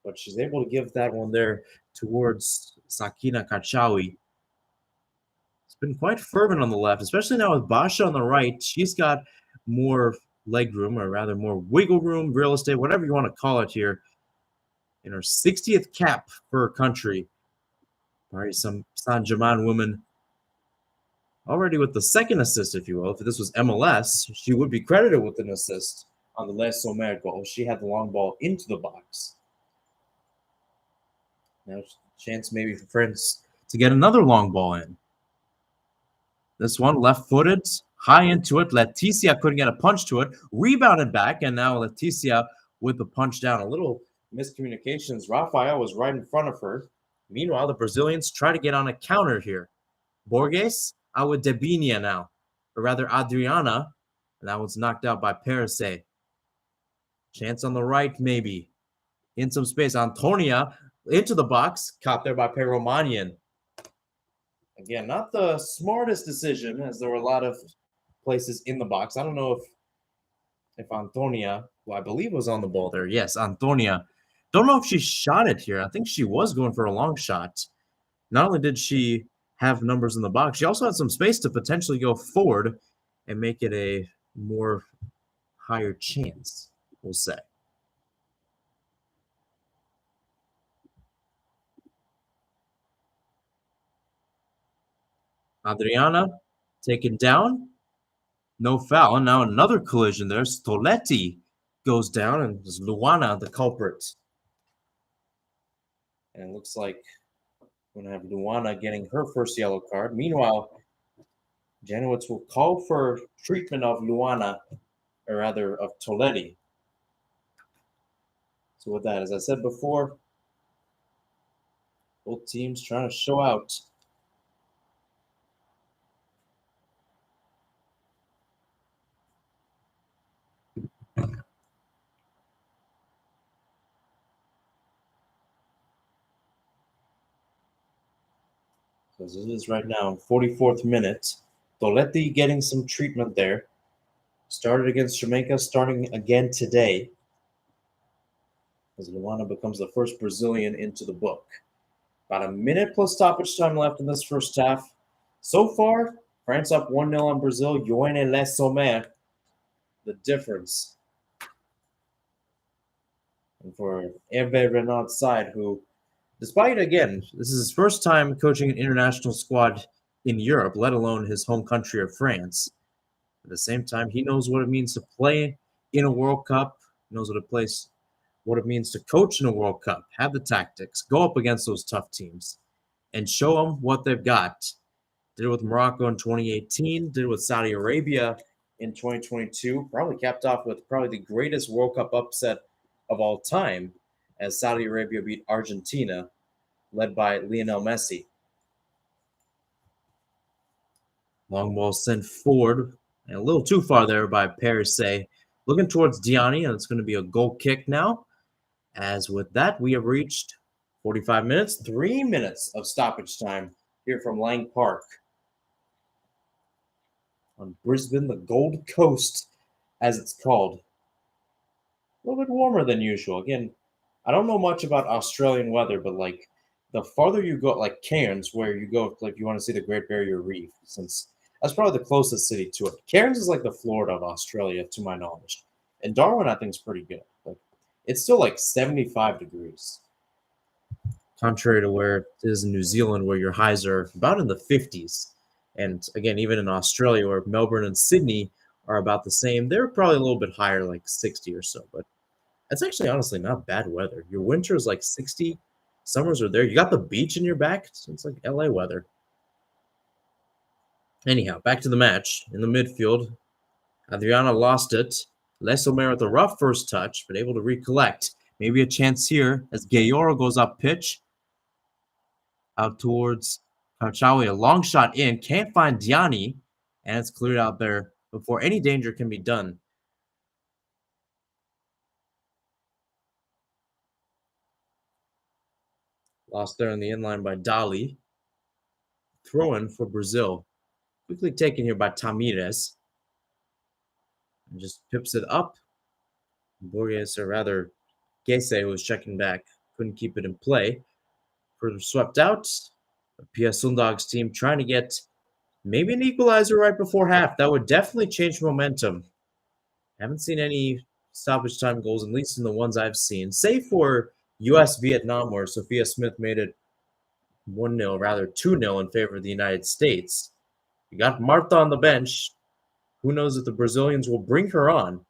But she's able to give that one there towards Sakina Karshawi. It's been quite fervent on the left, especially now with Basha on the right. She's got more leg room, or rather more wiggle room, real estate, whatever you want to call it here. In her 60th cap for her country, Paris Saint-Germain woman already with the second assist, if you will. If this was MLS, she would be credited with an assist on the Les Sommer goal. She had the long ball into the box. Now, chance maybe for France to get another long ball in. This one left-footed, high into it. Leticia couldn't get a punch to it. Rebounded back, and now Leticia with the punch down. A little miscommunications. Rafael was right in front of her. Meanwhile, the Brazilians try to get on a counter here. Borges out with Debinia now, or rather Adriana, and that one's knocked out by Perise. Chance on the right, maybe. In some space, Antonia into the box, caught there by Peromanian. Again, not the smartest decision, as there were a lot of places in the box. I don't know if Antonia, who I believe was on the ball there. Yes, Antonia. Don't know if she shot it here. I think she was going for a long shot. Not only did she have numbers in the box, she also had some space to potentially go forward and make it a more higher chance, we'll say. Adriana taken down. No foul. Now another collision there. Stoletti goes down, and it's Luana the culprit. And it looks like we're going to have Luana getting her first yellow card. Meanwhile, Janowitz will call for treatment of Luana, or rather of Toletti. So with that, as I said before, both teams trying to show out. As it is right now, 44th minute. Toletti getting some treatment there. Started against Jamaica, starting again today. As Luana becomes the first Brazilian into the book. About a minute plus stoppage time left in this first half. So far, France up 1-0 on Brazil. Yoane Les Sommer, the difference. And for Hervé Renard's side, who, despite, again, this is his first time coaching an international squad in Europe, let alone his home country of France. At the same time, he knows what it means to play in a World Cup. He knows what it means to coach in a World Cup, have the tactics, go up against those tough teams, and show them what they've got. Did it with Morocco in 2018, did it with Saudi Arabia in 2022, probably capped off with probably the greatest World Cup upset of all time, as Saudi Arabia beat Argentina, led by Lionel Messi. Long ball sent forward, and a little too far there by Perise. Looking towards Diani, and it's going to be a goal kick now. As with that, we have reached 45 minutes, 3 minutes of stoppage time here from Lang Park on Brisbane, the Gold Coast, as it's called. A little bit warmer than usual. Again, I don't know much about Australian weather, but like the farther you go, like Cairns, where you go, like you want to see the Great Barrier Reef, since that's probably the closest city to it. Cairns is like the Florida of Australia, to my knowledge. And Darwin, I think, is pretty good. Like, it's still like 75 degrees. Contrary to where it is in New Zealand, where your highs are about in the 50s. And again, even in Australia, where Melbourne and Sydney are about the same, they're probably a little bit higher, like 60 or so. But that's actually honestly not bad weather. Your winter is like 60. Summers are there. You got the beach in your back. So it's like LA weather. Anyhow, back to the match. In the midfield, Adriana lost it. Les Sommer with a rough first touch, but able to recollect. Maybe a chance here as Gayoro goes up pitch. Out towards Karchawi. A long shot in. Can't find Diani. And it's cleared out there before any danger can be done. Lost there in the inline by Dali. Throw in for Brazil. Quickly taken here by Tamires. And just pips it up. Borges, or rather, Gese, who was checking back, couldn't keep it in play. Further swept out. Pia Sundog's team trying to get maybe an equalizer right before half. That would definitely change momentum. Haven't seen any stoppage time goals, at least in the ones I've seen, save for U.S. Vietnam, where Sophia Smith made it 1-0, rather 2-0 in favor of the United States. You got Marta on the bench. Who knows if the Brazilians will bring her on?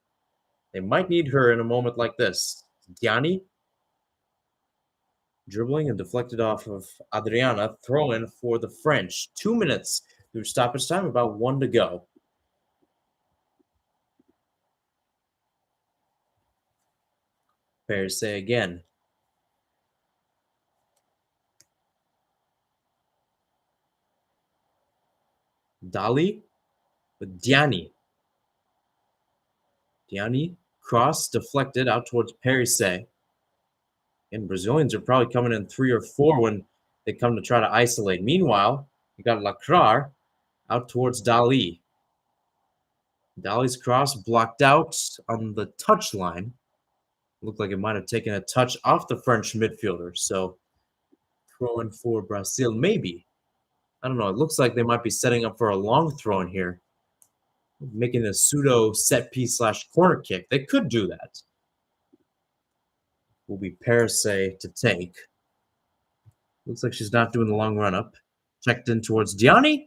They might need her in a moment like this. Gianni dribbling and deflected off of Adriana. Throw in for the French. 2 minutes through stoppage time, about 1 to go. Bears say again. Dali with Diani. Diani cross deflected out towards Parise. And Brazilians are probably coming in 3 or 4 when they come to try to isolate. Meanwhile, you got Lacrar out towards Dali. Dali's cross blocked out on the touch line. Looked like it might have taken a touch off the French midfielder. So throw in for Brazil, maybe. I don't know. It looks like they might be setting up for a long throw in here, making a pseudo set piece slash corner kick. They could do that. Will be Parise to take. Looks like she's not doing the long run up. Checked in towards Diani.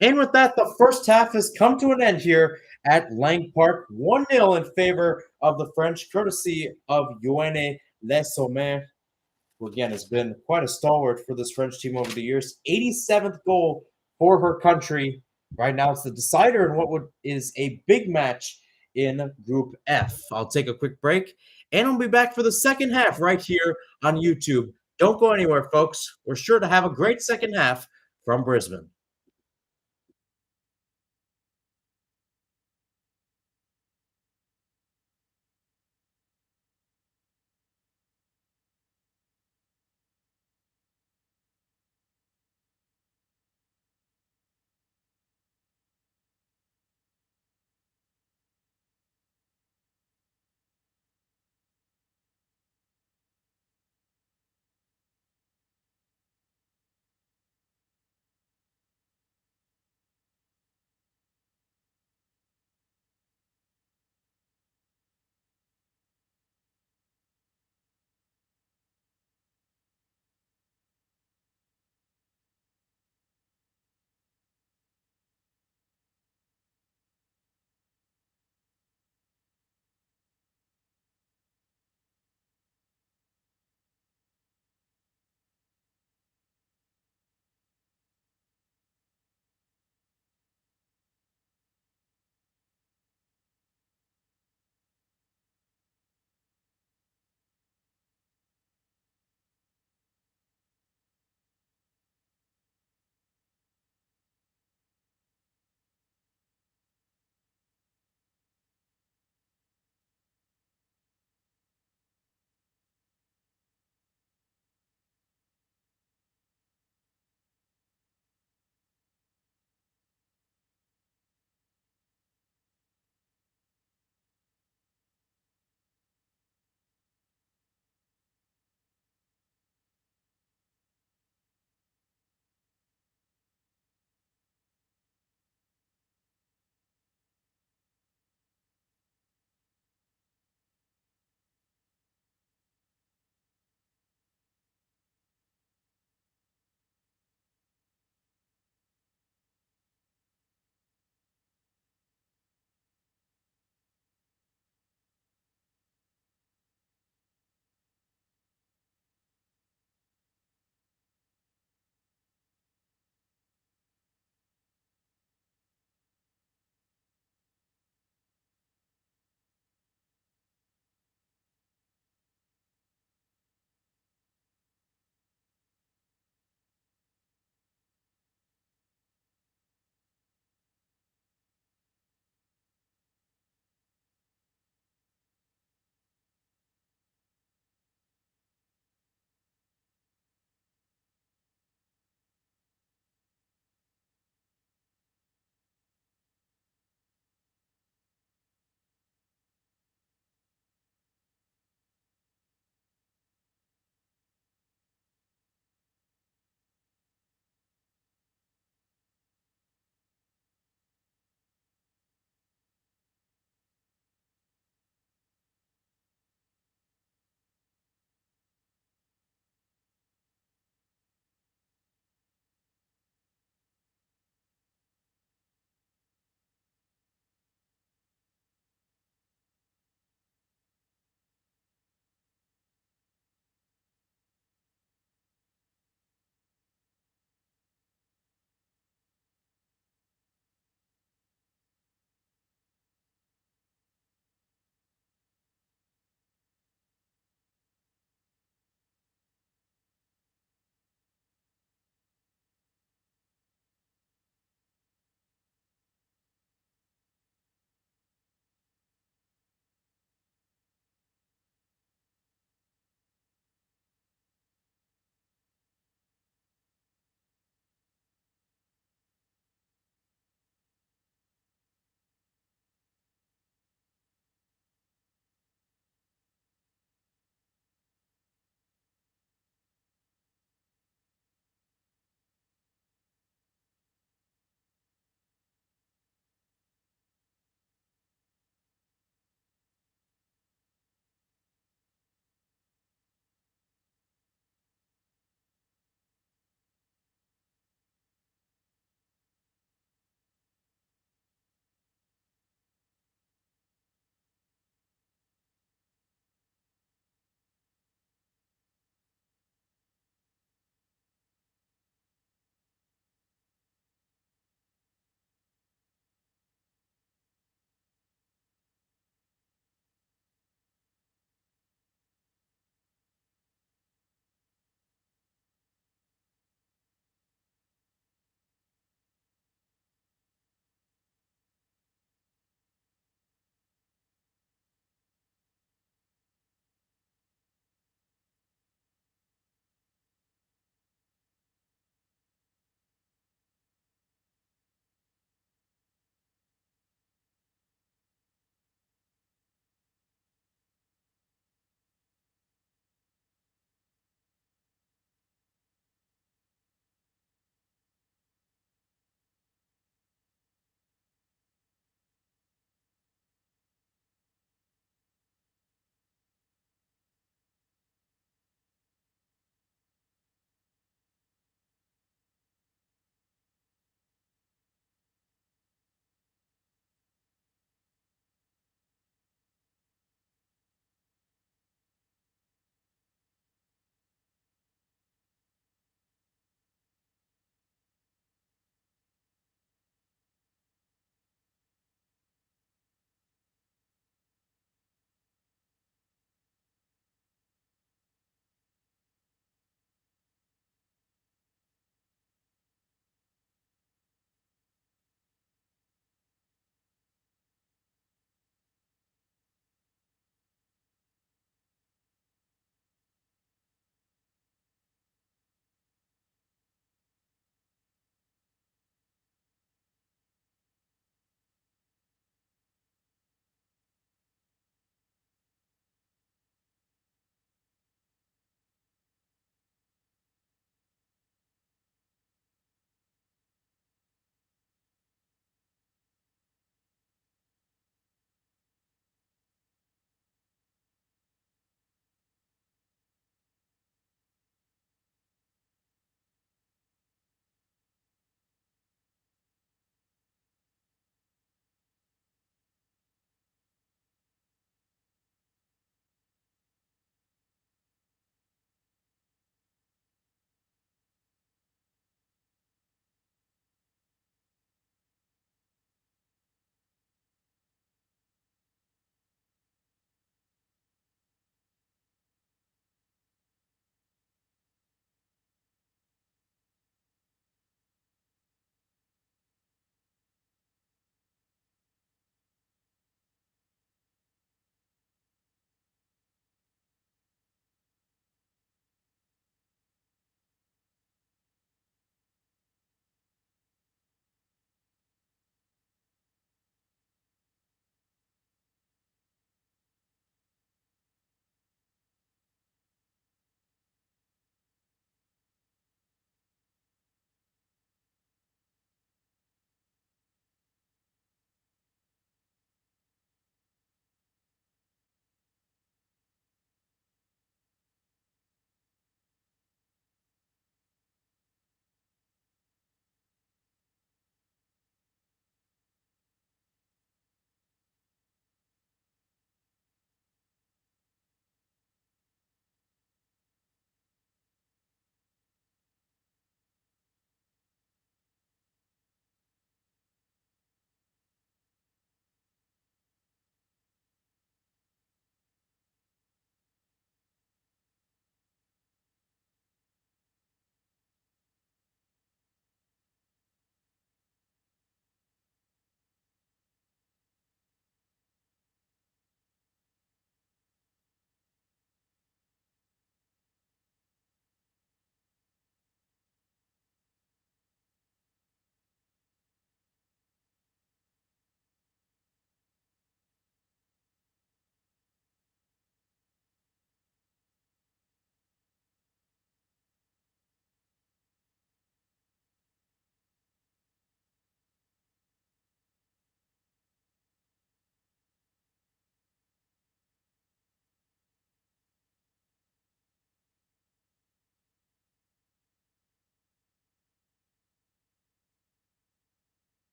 And with that, the first half has come to an end here at Lang Park. 1-0 in favor of the French, courtesy of Yoanne Le Sommer, who again has been quite a stalwart for this French team over the years. 87th goal for her country. Right now, it's the decider in what is a big match in Group F. I'll take a quick break, and I'll be back for the second half right here on YouTube. Don't go anywhere, folks. We're sure to have a great second half from Brisbane.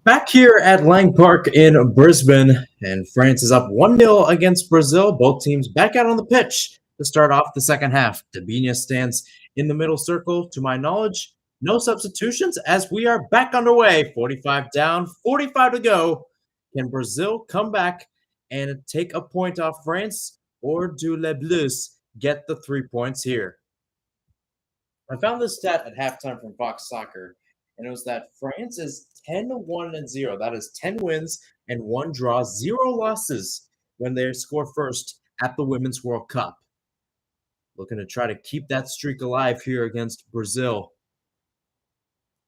Back here at Lang Park in Brisbane, and France is up 1-0 against Brazil. Both teams back out on the pitch to start off the second half. Dabinia stands in the middle circle. To my knowledge, no substitutions as we are back underway. 45 down, 45 to go. Can Brazil come back and take a point off France, or do Les Bleus get the 3 points here? I found this stat at halftime from Fox Soccer, and it was that France is 10-1-0. That is 10 wins and 1 draw, 0 losses when they score first at the Women's World Cup. Looking to try to keep that streak alive here against Brazil.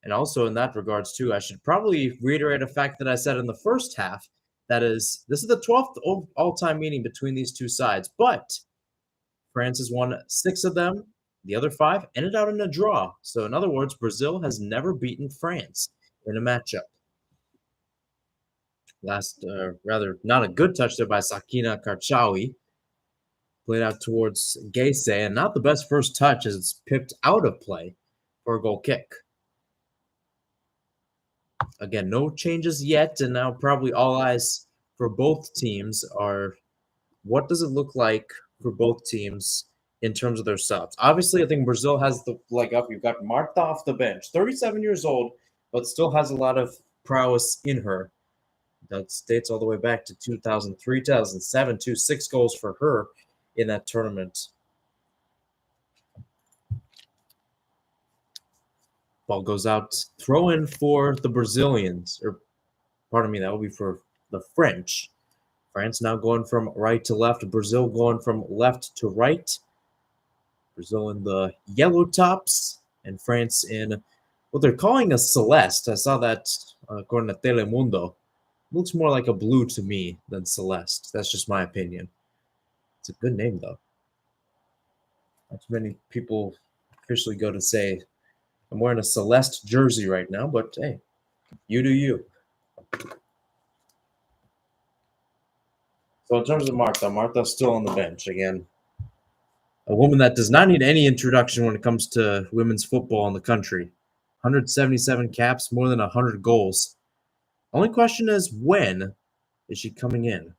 And also in that regards too, I should probably reiterate a fact that I said in the first half. That is, this is the 12th all-time meeting between these two sides, but France has won 6 of them. The other 5 ended out in a draw. So in other words, Brazil has never beaten France in a matchup. Not a good touch there by Sakina Karchaoui. Played out towards Geise, and not the best first touch as it's pipped out of play for a goal kick. Again, no changes yet, and now probably all eyes for both teams are what does it look like for both teams in terms of their subs. Obviously, I think Brazil has the leg up. You've got Marta off the bench, 37 years old, but still has a lot of prowess in her. That dates all the way back to 2003, 2007, 6 goals for her in that tournament. Ball goes out, throw in for the Brazilians, or pardon me, that will be for the French. France now going from right to left, Brazil going from left to right. Brazil in the yellow tops, and France in what they're calling a celeste. I saw that according to Telemundo. Looks more like a blue to me than celeste. That's just my opinion. It's a good name, though. Not too many people officially go to say, I'm wearing a celeste jersey right now, but hey, you do you. So in terms of Marta's still on the bench again. A woman that does not need any introduction when it comes to women's football in the country. 177 caps, more than 100 goals. Only question is, when is she coming in?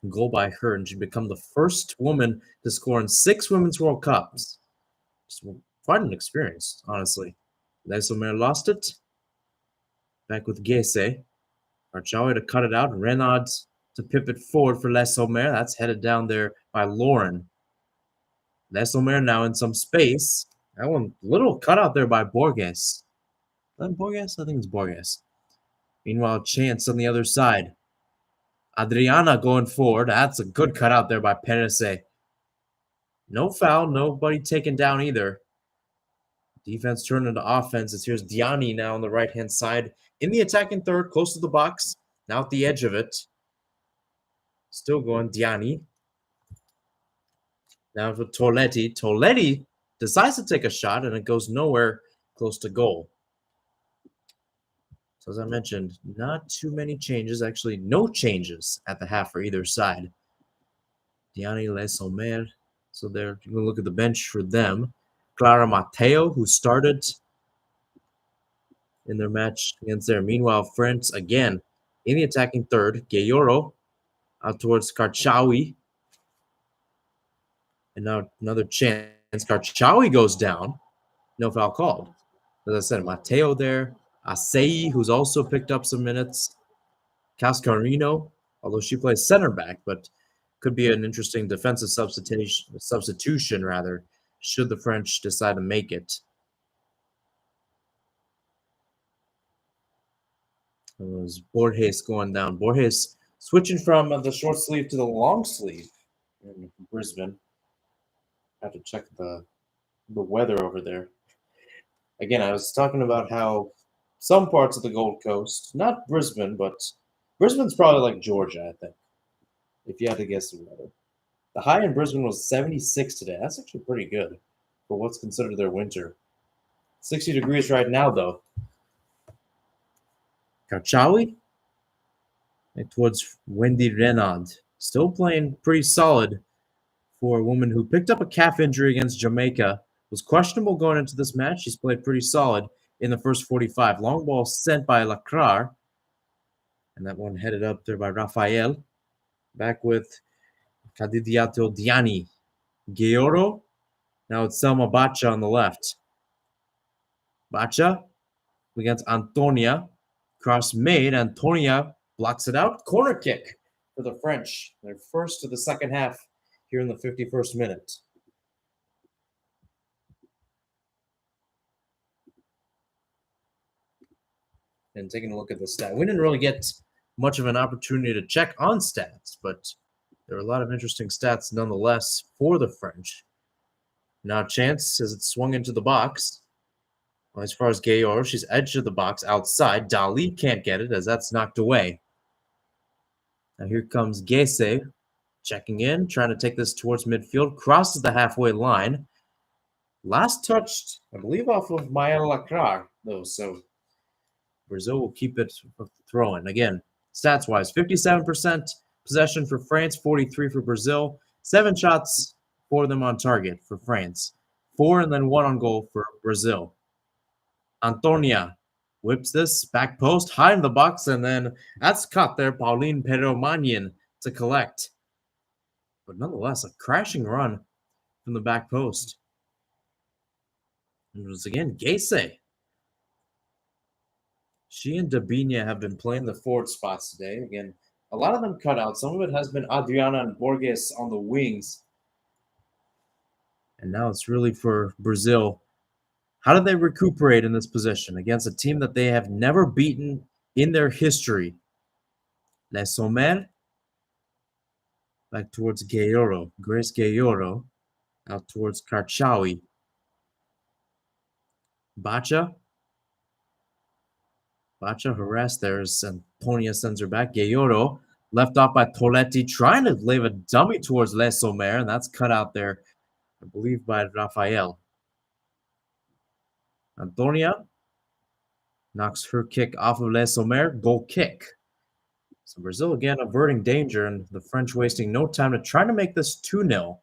A goal by her, and she'd become the first woman to score in 6 Women's World Cups. Just quite an experience, honestly. Les Omer lost it. Back with Geise. Karchaoui to cut it out. Renaud to pip it forward for Les Omer. That's headed down there by Lauren. Les Omer now in some space. That one, little cut out there by Borges. Is that Borges? I think it's Borges. Meanwhile, Chance on the other side. Adriana going forward. That's a good cut out there by Perez. No foul. Nobody taken down either. Defense turned into offense. Here's Diani now on the right-hand side. In the attacking third, close to the box. Now at the edge of it. Still going, Diani. Now for Toletti. Toletti decides to take a shot, and it goes nowhere close to goal. So as I mentioned, not too many changes. Actually, no changes at the half for either side. Diani, Les Omer. So there, you can look at the bench for them. Clara Mateo, who started in their match against there. Meanwhile, France, again, in the attacking third. Gayoro out towards Karchaoui. And now another chance. Karchaoui goes down. No foul called. As I said, Mateo there. Asei, who's also picked up some minutes. Cascarino, although she plays center back, but could be an interesting defensive substitution rather, should the French decide to make it. It was Borges going down. Borges switching from the short sleeve to the long sleeve in Brisbane. I have to check the weather over there. Again, I was talking about how some parts of the Gold Coast, not Brisbane, but Brisbane's probably like Georgia, I think, if you had to guess the weather. The high in Brisbane was 76 today. That's actually pretty good for what's considered their winter. 60 degrees right now, though. Karchaoui towards Wendy Renaud. Still playing pretty solid for a woman who picked up a calf injury against Jamaica. Was questionable going into this match. She's played pretty solid. in the first 45. Long ball sent by Lacrar. And that one headed up there by Rafael. Back with Cadidiato Diani. Gayoro. Now it's Selma Bacha on the left. Bacha against Antonia. Cross made. Antonia blocks it out. Corner kick for the French. Their first of the second half here in the 51st minute. And taking a look at the stat, we didn't really get much of an opportunity to check on stats, but there are a lot of interesting stats nonetheless for the French. Now Chance as it swung into the box. Well, as far as Gayor, she's edged of the box outside. Dali can't get it as that's knocked away. Now here comes Gese checking in, trying to take this towards midfield. Crosses the halfway line. Last touched, I believe, off of Maya Lacrar, though, so Brazil will keep it throwing. Again, stats-wise, 57% possession for France, 43 for Brazil. 7 shots for them on target for France. 4 and then 1 on goal for Brazil. Antonia whips this back post, high in the box, and then that's caught there. Pauline Peromanian to collect. But nonetheless, a crashing run from the back post. And it was again Gese. She and Dabinia have been playing the forward spots today. Again, a lot of them cut out. Some of it has been Adriana and Borges on the wings. And now it's really for Brazil. How do they recuperate in this position against a team that they have never beaten in their history? Les Sommer. Back towards Gayoro. Grace Gayoro. Out towards Karchawi. Bacha. Bacha harassed there as Antonia sends her back. Gayoro left off by Toletti, trying to leave a dummy towards Les Sommer, and that's cut out there, I believe, by Rafael. Antonia knocks her kick off of Les Sommer. Goal kick. So Brazil again averting danger, and the French wasting no time to try to make this 2-0.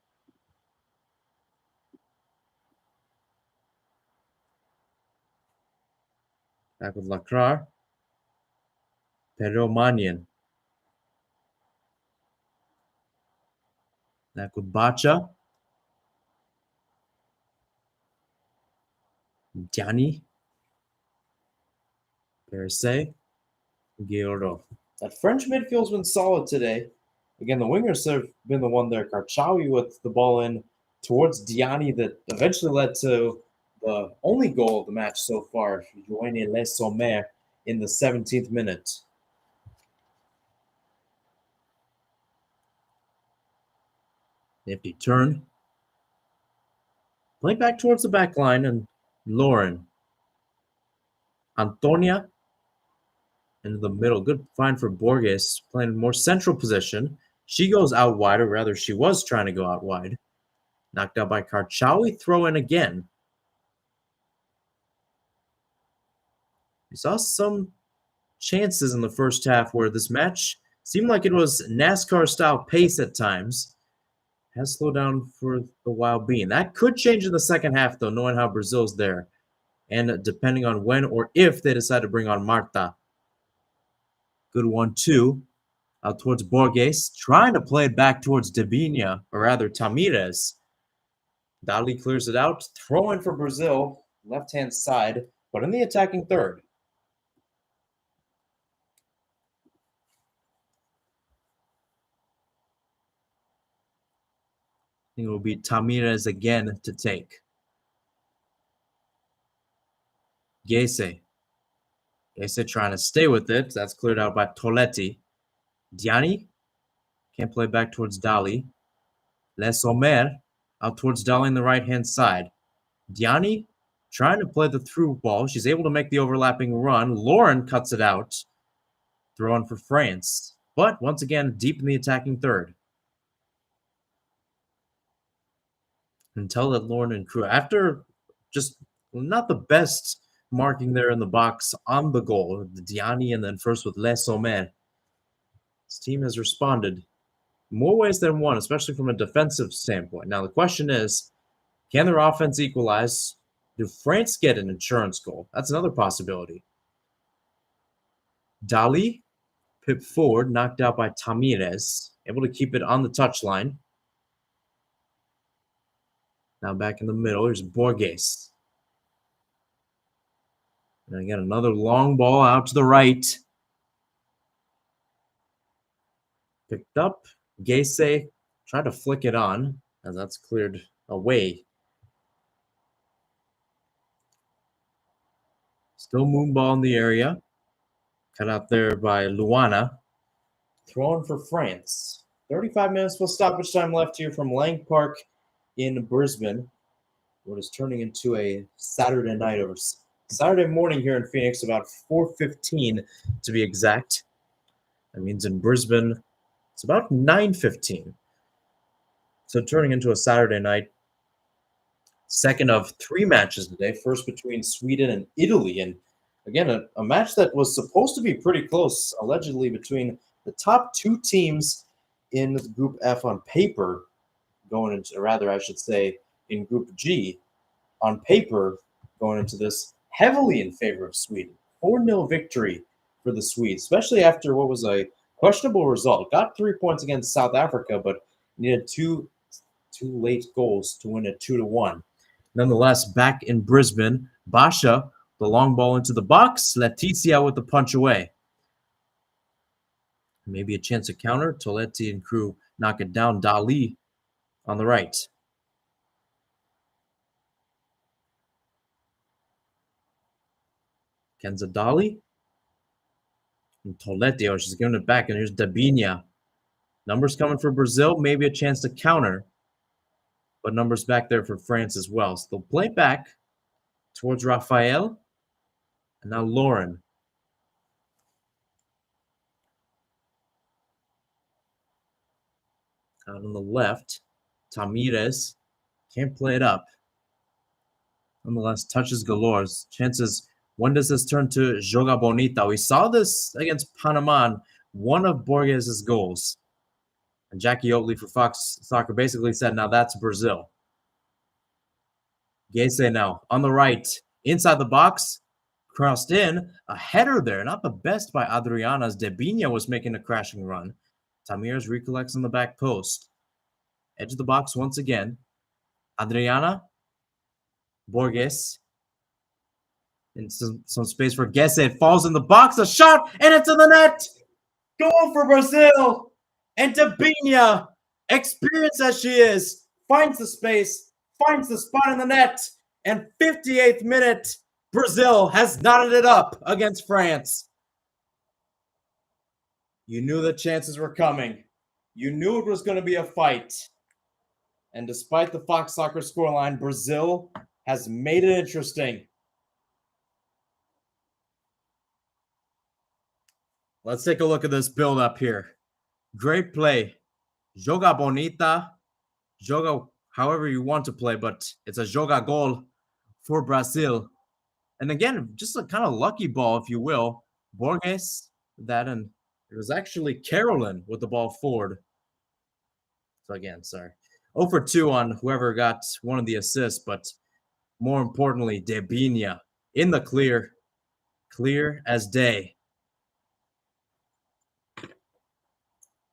Back with Lacrar. Peromanian. Back with Bacha. Gianni. Perse. Gayoro. That French midfield's been solid today. Again, the wingers have been the one there. Karchawi with the ball in towards Diani that eventually led to the only goal of the match so far. Joanie Les Sommer in the 17th minute. Nifty turn. Play back towards the back line, and Lauren. Antonia into the middle. Good find for Borges, playing a more central position. She goes out wide, or rather she was trying to go out wide. Knocked out by Karchawi. Throw in again. We saw some chances in the first half where this match seemed like it was NASCAR-style pace at times. Has slowed down for the while being. That could change in the second half, though, knowing how Brazil's there. And depending on when or if they decide to bring on Marta. Good 1-2. Out towards Borges. Trying to play it back towards Dabinia, or rather Tamirez. Dali clears it out. Throw in for Brazil. Left-hand side, but in the attacking third. I think it will be Tamirez again to take. Gese. Gese trying to stay with it. That's cleared out by Toletti. Diani can't play back towards Dali. Les Sommer out towards Dali on the right-hand side. Diani trying to play the through ball. She's able to make the overlapping run. Lauren cuts it out. Throw in for France. But once again, deep in the attacking third. Until that Lauren and crew, after just not the best marking there in the box on the goal, the Diani and then first with Les Sommer. This team has responded more ways than one, especially from a defensive standpoint. Now the question is, can their offense equalize? Do France get an insurance goal? That's another possibility. Dali, pip forward, knocked out by Tamirez, able to keep it on the touchline. Now back in the middle, here's Borges. And again, another long ball out to the right. Picked up. Gese tried to flick it on, as that's cleared away. Still moonball in the area. Cut out there by Luana. Throwing for France. 35 minutes with stoppage time left here from Lang Park in Brisbane. What is turning into a Saturday night over Saturday morning here in Phoenix, about 4:15 to be exact. That means in Brisbane, it's about 9:15. So turning into a Saturday night. Second of 3 matches today. First between Sweden and Italy. And again, a match that was supposed to be pretty close, allegedly between the top 2 teams in Group F on paper, going into, or rather, I should say, in Group G, on paper, going into this heavily in favor of Sweden. 4-0 victory for the Swedes, especially after what was a questionable result. Got 3 points against South Africa, but needed two late goals to win it 2-1. Nonetheless, back in Brisbane, Basha, the long ball into the box, Leticia with the punch away. Maybe a chance to counter. Toletti and crew knock it down. Dali on the right. Kenza Dali. And Toletti, oh, she's giving it back. And here's Dabinia. Numbers coming for Brazil. Maybe a chance to counter. But numbers back there for France as well. So they'll play back towards Rafael. And now Lauren. Out on the left, Tamirez can't play it up. Nonetheless, touches galore. Chances, when does this turn to Joga Bonita? We saw this against Panama, one of Borges' goals. And Jackie Oatley for Fox Soccer basically said, now that's Brazil. Gese now on the right, inside the box, crossed in. A header there, not the best by Adriana, as Debinha was making a crashing run. Tamirez recollects on the back post. Edge of the box once again. Adriana. Borges. And some space for Gese. It falls in the box. A shot. And it's in the net. Goal for Brazil. And Debinha, experienced as she is, finds the space, finds the spot in the net. And 58th minute, Brazil has knotted it up against France. You knew the chances were coming. You knew it was going to be a fight. And despite the Fox Soccer scoreline, Brazil has made it interesting. Let's take a look at this build-up here. Great play. Joga bonita. Joga however you want to play, but it's a joga goal for Brazil. And again, just a kind of lucky ball, if you will. Borges, that, and it was actually Carolyn with the ball forward. So again, sorry. 0 for 2 on whoever got one of the assists, but more importantly, Debinha in the clear. Clear as day.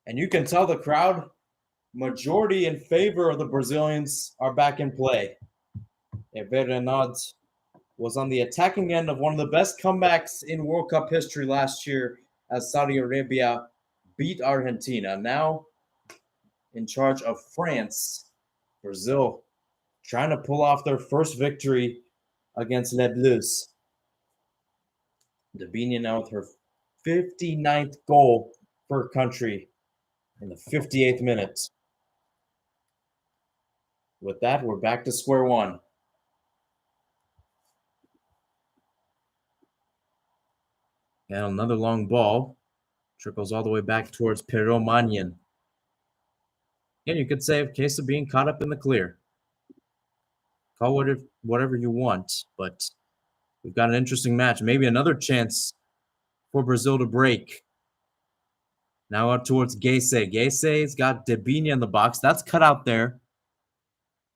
And you can tell the crowd, majority in favor of the Brazilians are back in play. Everenad was on the attacking end of one of the best comebacks in World Cup history last year as Saudi Arabia beat Argentina. Now in charge of France, Brazil trying to pull off their first victory against Les Bleus. Debinha now with her 59th goal for her country in the 58th minute. With that, we're back to square one. And another long ball trickles all the way back towards Pero Manyan. And you could say a case of being caught up in the clear. Call whatever you want, but we've got an interesting match. Maybe another chance for Brazil to break. Now up towards Gese. Gese's got Debinha in the box. That's cut out there.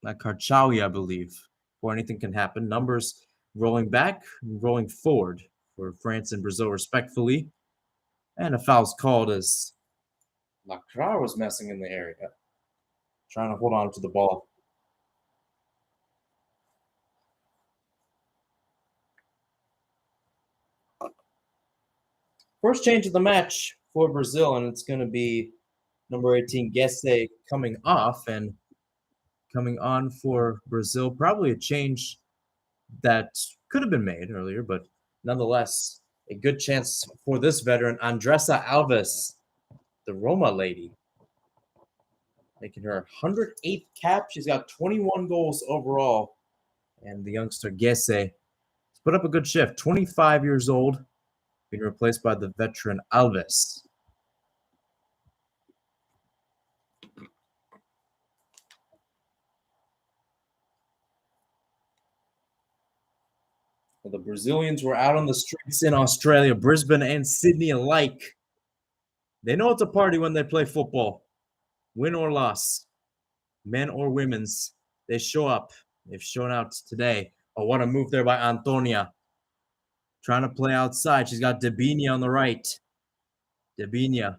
Like Karchawi, I believe. before anything can happen. Numbers rolling back, rolling forward for France and Brazil, respectfully. And a foul's called as Lacroix was messing in the area, trying to hold on to the ball. First change of the match for Brazil, and it's going to be number 18, Gesse, coming off and coming on for Brazil. Probably a change that could have been made earlier, but nonetheless, a good chance for this veteran, Andressa Alves, the Roma lady, making her 108th cap. She's got 21 goals overall, and the youngster Gesse has put up a good shift. 25 years old, being replaced by the veteran Alves. Well, the Brazilians were out on the streets in Australia, Brisbane and Sydney alike. They know it's a party when they play football, win or loss, men or women's. They show up. They've shown out today. Oh, what a move there by Antonia. Trying to play outside. She's got Dabinia on the right. Dabinia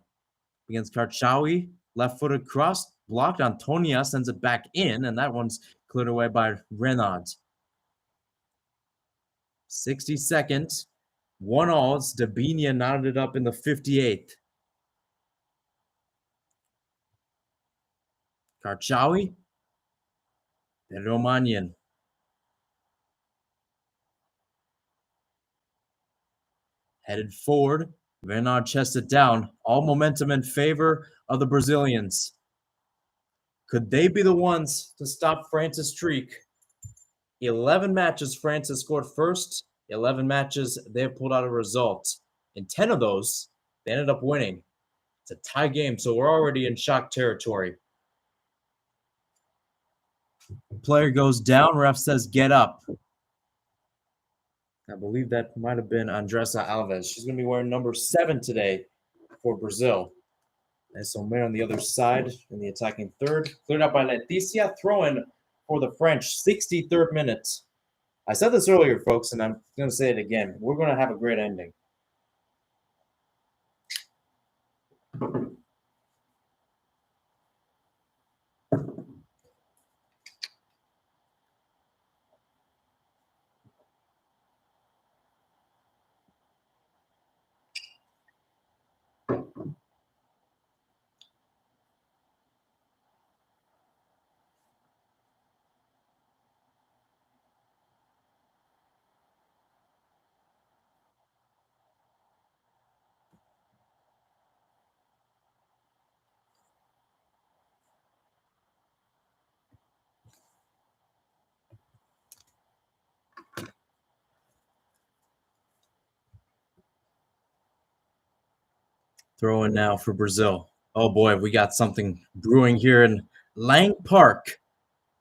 against Karchawi. Left-footed cross. Blocked. Antonia sends it back in, and that one's cleared away by Renaud. 62nd. 1-all. It's Dabinia knotted up in the 58th. Karchawi. Romanian. Headed forward. Renaud chested down. All momentum in favor of the Brazilians. Could they be the ones to stop France's streak? 11 matches France has scored first. 11 matches they have pulled out a result. In 10 of those, they ended up winning. It's a tie game, so we're already in shock territory. Player goes down. Ref says, get up. I believe that might have been Andressa Alves. She's going to be wearing number 7 today for Brazil. And so Mihir on the other side in the attacking third. Cleared out by Leticia. Throw-in for the French. 63rd minute. I said this earlier, folks, and I'm going to say it again. We're going to have a great ending. Throw in now for Brazil. Oh boy, we got something brewing here in Lang Park.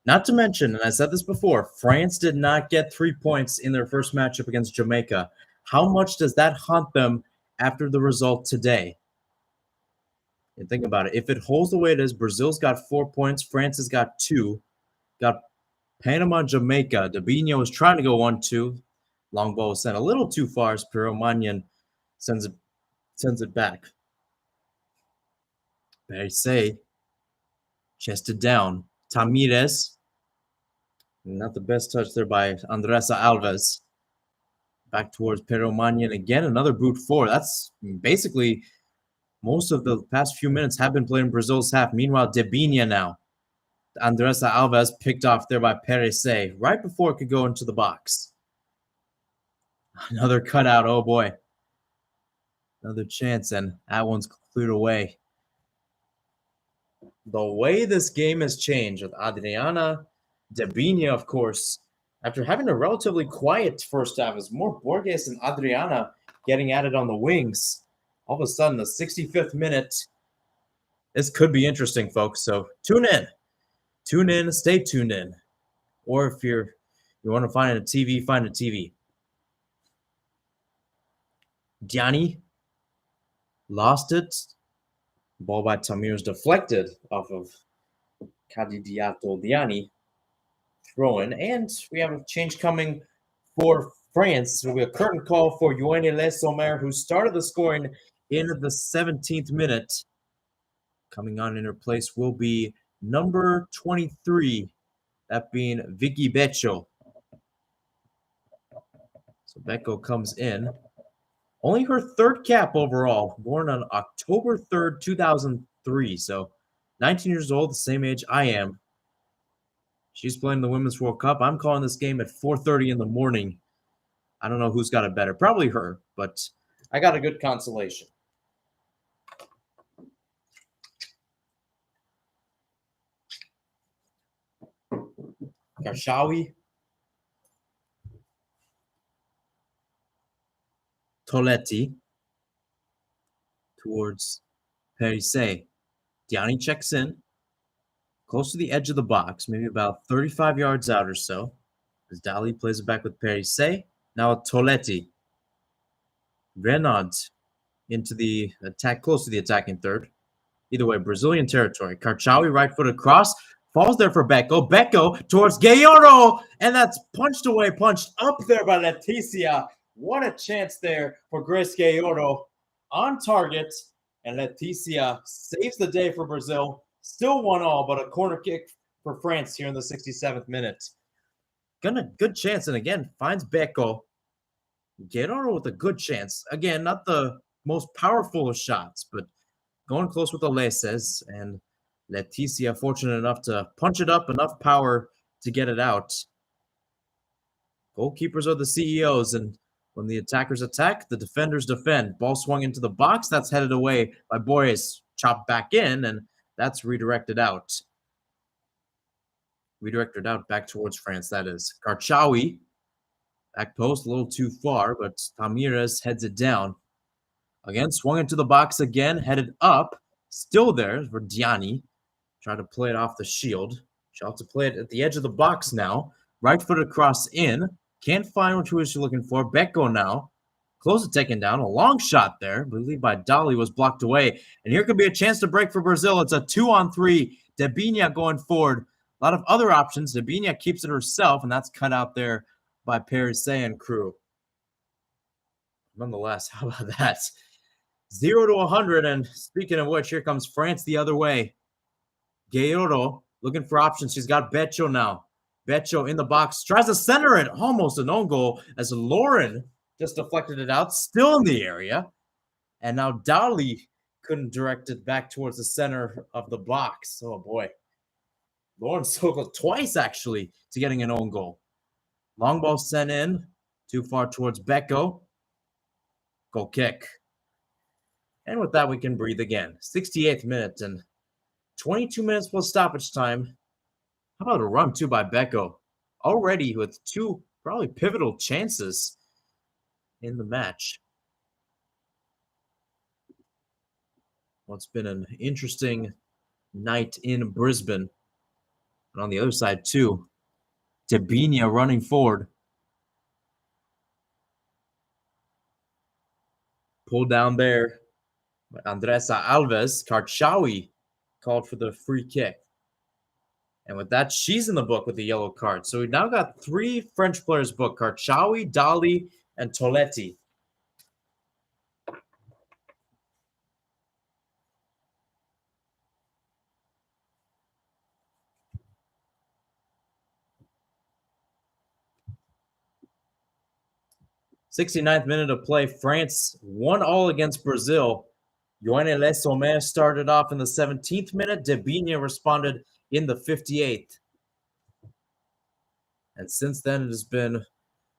Not to mention, and I said this before, France did not get 3 points in their first matchup against Jamaica. How much does that haunt them after the result today? And think about it. If it holds the way it is, Brazil's got 4 points. France has got 2. Got Panama, Jamaica. Dabinho was trying to go 1-2. Long ball was sent a little too far as Peromanian sends it back. Perisei chested down. Tamires. Not the best touch there by Andressa Alves. Back towards Peromanian again. Another boot forward. That's basically most of the past few minutes have been played in Brazil's half. Meanwhile, Dabinia now. Andressa Alves picked off there by Perisei right before it could go into the box. Another cutout. Oh boy. Another chance, and that one's cleared away. The way this game has changed with Adriana, Dabinia, of course, after having a relatively quiet first half, is more Borges and Adriana getting at it on the wings. All of a sudden, the 65th minute, this could be interesting, folks. So tune in, stay tuned in, or if you want to find a TV, find a TV. Diani lost it. Ball by Tamir's deflected off of Kadidiato Diani. throw in. And we have a change coming for France. So we have a curtain call for Yoann Le Sommer, who started the scoring in the 17th minute. Coming on in her place will be number 23, that being Vicky Beccio. So Becco comes in. Only her third cap overall, born on October 3rd, 2003. So 19 years old, the same age I am. She's playing the Women's World Cup. I'm calling this game at 4:30 in the morning. I don't know who's got it better. Probably her, but I got a good consolation. Karshawi. Toletti. Towards Perise. Diani checks in. Close to the edge of the box, maybe about 35 yards out or so. As Dali plays it back with Perise. Now Toletti. Renaud into the attack, close to the attacking third. Either way, Brazilian territory. Karchawi, right-footed cross. Falls there for Becco. Becco towards Gayordo. And that's punched away, punched up there by Leticia. What a chance there for Grace Gayordo. On target. And Leticia saves the day for Brazil. Still 1-1, but a corner kick for France here in the 67th minute. Got a good chance, and again, finds Becco. Gayordo with a good chance. Again, not the most powerful of shots, but going close with the laces, and Leticia fortunate enough to punch it up, enough power to get it out. Goalkeepers are the CEOs, and when the attackers attack, the defenders defend. Ball swung into the box. That's headed away by Boyes. Chopped back in, and that's redirected out. Redirected out back towards France, that is. Karchawi. Back post, a little too far, but Tamirez heads it down. Again, swung into the box again, headed up. Still there for Diani. Try to play it off the shield. She'll have to play it at the edge of the box now. Right-footed cross in. Can't find what she was looking for. Becco now. Close to taken down. A long shot there. I believe by Dali was blocked away. And here could be a chance to break for Brazil. It's a 2-on-3. Debinha going forward. A lot of other options. Debinha keeps it herself, and that's cut out there by Perise and crew. Nonetheless, how about that? 0-100, and speaking of which, here comes France the other way. Gayordo looking for options. She's got Beccio now. Beccio in the box. Tries to center it. Almost an own goal as Lauren just deflected it out. Still in the area. And now Dali couldn't direct it back towards the center of the box. Oh, boy. Lauren so close twice, actually, to getting an own goal. Long ball sent in. Too far towards Becco. Goal kick. And with that, we can breathe again. 68th minute and 22 minutes plus stoppage time. How about a run, too, by Becco? Already with two probably pivotal chances in the match. Well, it's been an interesting night in Brisbane. And on the other side, too, Debinha running forward. Pulled down there by Andressa Alves. Karchawi called for the free kick. And with that, she's in the book with the yellow card. So we've now got 3 French players booked. Karchawi, Dali, and Toletti. '69th minute of play. France 1-1 against Brazil. Yoann Le Sommer started off in the 17th minute. Debinha responded in the 58th. And since then, it has been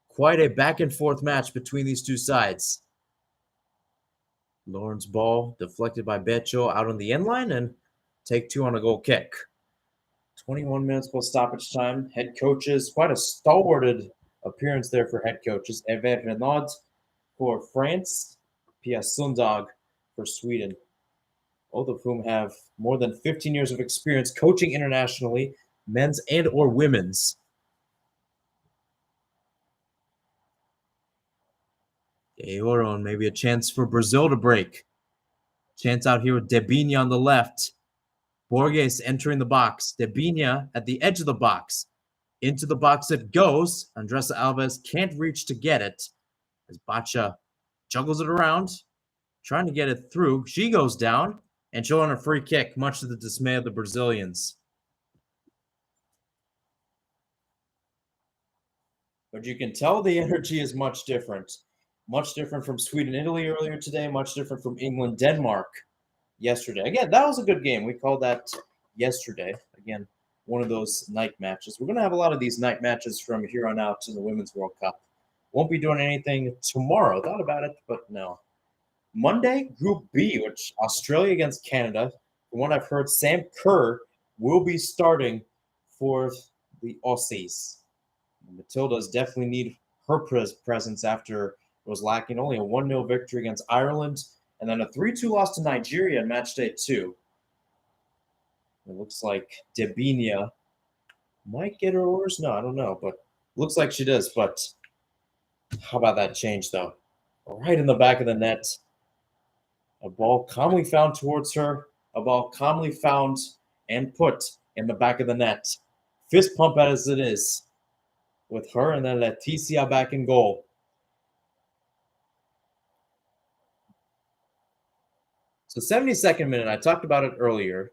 quite a back-and-forth match between these two sides. Lauren's ball deflected by Beccio out on the end line and take 2 on a goal kick. 21 minutes plus stoppage time. Head coaches, quite a stalwarted appearance there for head coaches. Hervé Renaud for France, Pia Sundhage for Sweden. Both of whom have more than 15 years of experience coaching internationally, men's and or women's. Gayordo, and maybe a chance for Brazil to break. Chance out here with Debinha on the left. Borges entering the box. Debinha at the edge of the box. Into the box it goes. Andressa Alves can't reach to get it as Bacha juggles it around, trying to get it through. She goes down and she'll earn a free kick, much to the dismay of the Brazilians. But you can tell the energy is much different. Much different from Sweden, Italy earlier today, much different from England, Denmark yesterday. Again, that was a good game. We called that yesterday. Again, one of those night matches. We're going to have a lot of these night matches from here on out in the Women's World Cup. Won't be doing anything tomorrow. Thought about it, but no. Monday, Group B, which Australia against Canada. From what I've heard, Sam Kerr will be starting for the Aussies. Matildas definitely need her presence after it was lacking only a 1-0 victory against Ireland and then a 3-2 loss to Nigeria in match day 2. It looks like Debinia might get her orders. No, I don't know, but looks like she does. But how about that change, though? Right in the back of the net. A ball calmly found towards her. A ball calmly found and put in the back of the net. Fist pump as it is. With her and then Leticia back in goal. So 72nd minute, I talked about it earlier.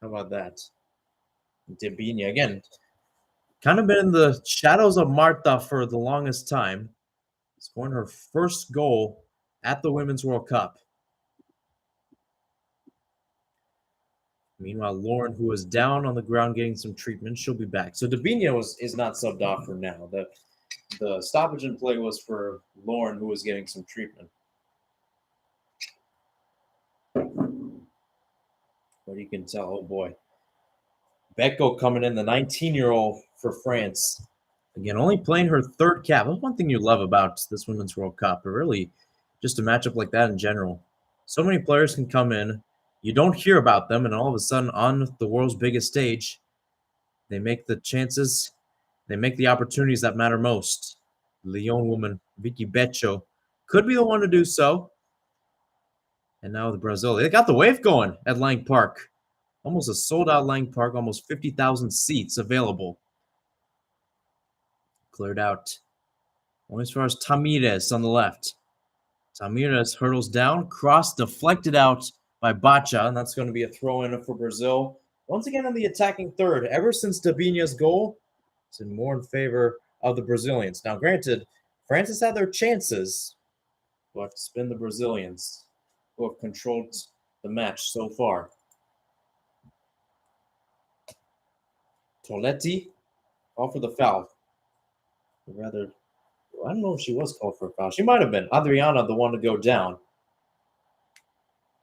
How about that? Debinia, again, kind of been in the shadows of Marta for the longest time. Scoring her first goal at the Women's World Cup. Meanwhile, Lauren, who is down on the ground getting some treatment, she'll be back. So Debinia is not subbed off for now. The stoppage in play was for Lauren, who was getting some treatment. But you can tell, oh boy. Beko coming in, the 19-year-old for France. Again, only playing her third cap. That's one thing you love about this Women's World Cup, or really just a matchup like that in general. So many players can come in. You don't hear about them, and all of a sudden on the world's biggest stage, they make the chances, they make the opportunities that matter most. The young woman, Vicky Beccio, could be the one to do so. And now the Brazil, they got the wave going at Lang Park. Almost a sold-out Lang Park, almost 50,000 seats available. Cleared out. Only as far as Tamires on the left. Tamires hurdles down, cross deflected out by Bacha, and that's going to be a throw-in for Brazil. Once again in the attacking third. Ever since Dabinha's goal, it's been more in favor of the Brazilians. Now, granted, France has had their chances, but it's been the Brazilians who have controlled the match so far. Toletti called for the foul. Or rather, I don't know if she was called for a foul. She might have been. Adriana, the one to go down.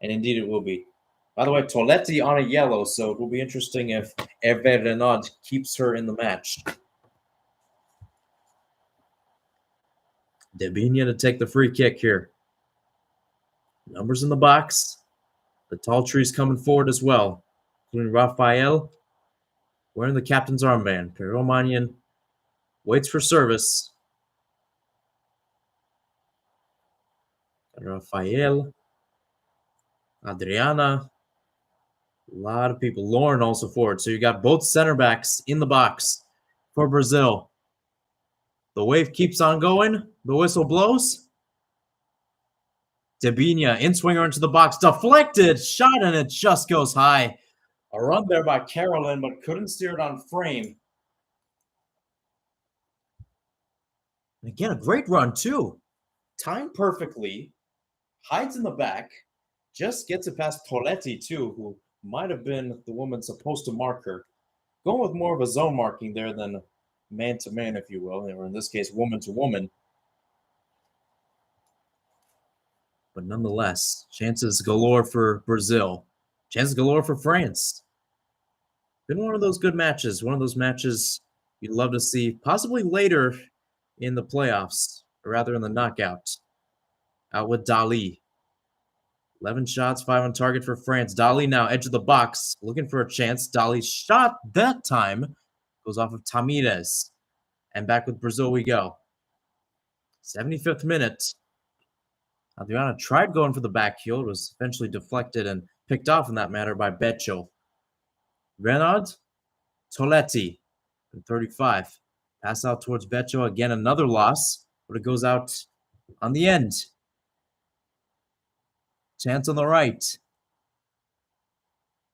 And indeed it will be. By the way, Toletti on a yellow, so it will be interesting if Hervé Renaud keeps her in the match. Debinia to take the free kick here. Numbers in the box. The tall tree's coming forward as well, including Rafael wearing the captain's armband. Peromanian waits for service. Rafael. Adriana. A lot of people. Lauren also forward. So you got both center backs in the box for Brazil. The wave keeps on going. The whistle blows. Debinia in swinger into the box. Deflected. Shot and it just goes high. A run there by Carolyn, but couldn't steer it on frame. And again, a great run too. Timed perfectly. Hides in the back. Just gets it past Toletti too, who might have been the woman supposed to mark her. Going with more of a zone marking there than man-to-man, if you will, or in this case, woman-to-woman. But nonetheless, chances galore for Brazil. Chances galore for France. Been one of those good matches. One of those matches you'd love to see possibly later in the playoffs, or rather in the knockout. Out with Dali. 11 shots, 5 on target for France. Dali now edge of the box, looking for a chance. Dali's shot that time goes off of Tamires. And back with Brazil we go. 75th minute. Adriana tried going for the back heel. It was eventually deflected and picked off in that matter by Beccio. Renaud, Toletti, 35. Pass out towards Beccio. Again, another loss, but it goes out on the end. Chance on the right.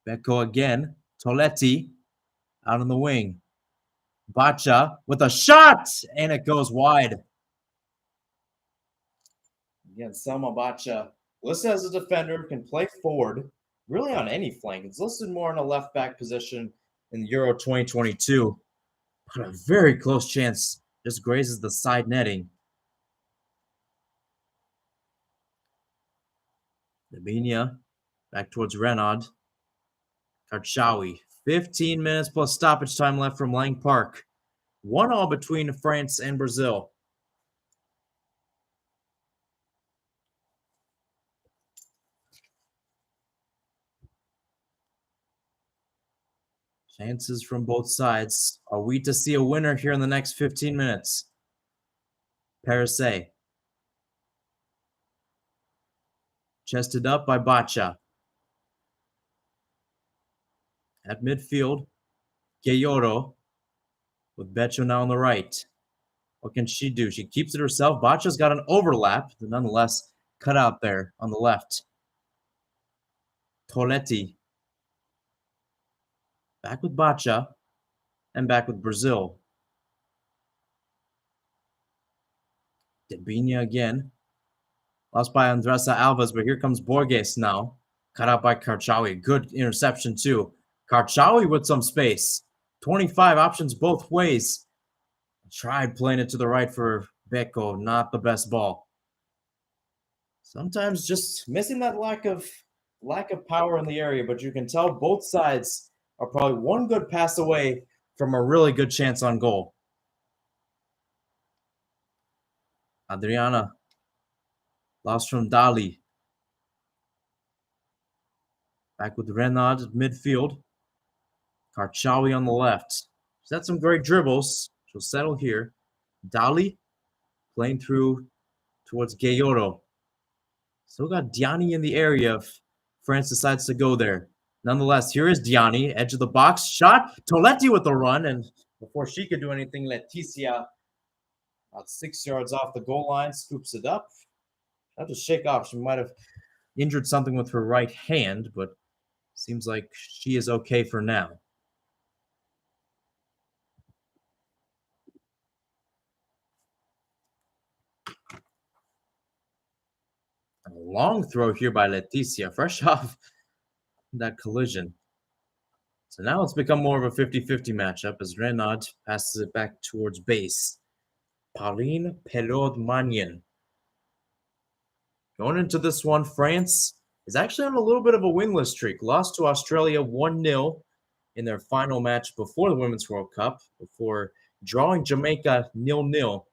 Becco again. Toletti out on the wing. Bacha with a shot, and it goes wide. Again, Selma Bacha, listed as a defender, can play forward, really on any flank. It's listed more in a left back position in Euro 2022, but a very close chance just grazes the side netting. Dabinia back towards Renaud. Karchawi, 15 minutes plus stoppage time left from Lang Park. 1-1 between France and Brazil. Chances from both sides. Are we to see a winner here in the next 15 minutes? Parise. Chested up by Bacha. At midfield, Gayoro with Beccio now on the right. What can she do? She keeps it herself. Bacha's got an overlap, but nonetheless cut out there on the left. Toletti. Back with Bacha and back with Brazil. Dabinia again. Lost by Andressa Alves, but here comes Borges now. Cut out by Karchawi. Good interception too. Karchawi with some space. 25 options both ways. Tried playing it to the right for Becco. Not the best ball. Sometimes just missing that lack of power in the area, but you can tell both sides are probably one good pass away from a really good chance on goal. Adriana lost from Dali. Back with Renaud at midfield. Karchawi on the left. She's had some great dribbles. She'll settle here. Dali playing through towards Gayoro. Still got Diani in the area if France decides to go there. Nonetheless, here is Diani, edge of the box. Shot. Toletti with the run. And before she could do anything, Leticia, about 6 yards off the goal line, scoops it up. Had to shake off. She might have injured something with her right hand, but seems like she is okay for now. A long throw here by Leticia, fresh off that collision. So now it's become more of a 50-50 matchup as Renaud passes it back towards base. Pauline Perraud-Magnan. Going into this one, France is actually on a little bit of a winless streak. Lost to Australia 1-0 in their final match before the Women's World Cup, before drawing Jamaica 0-0.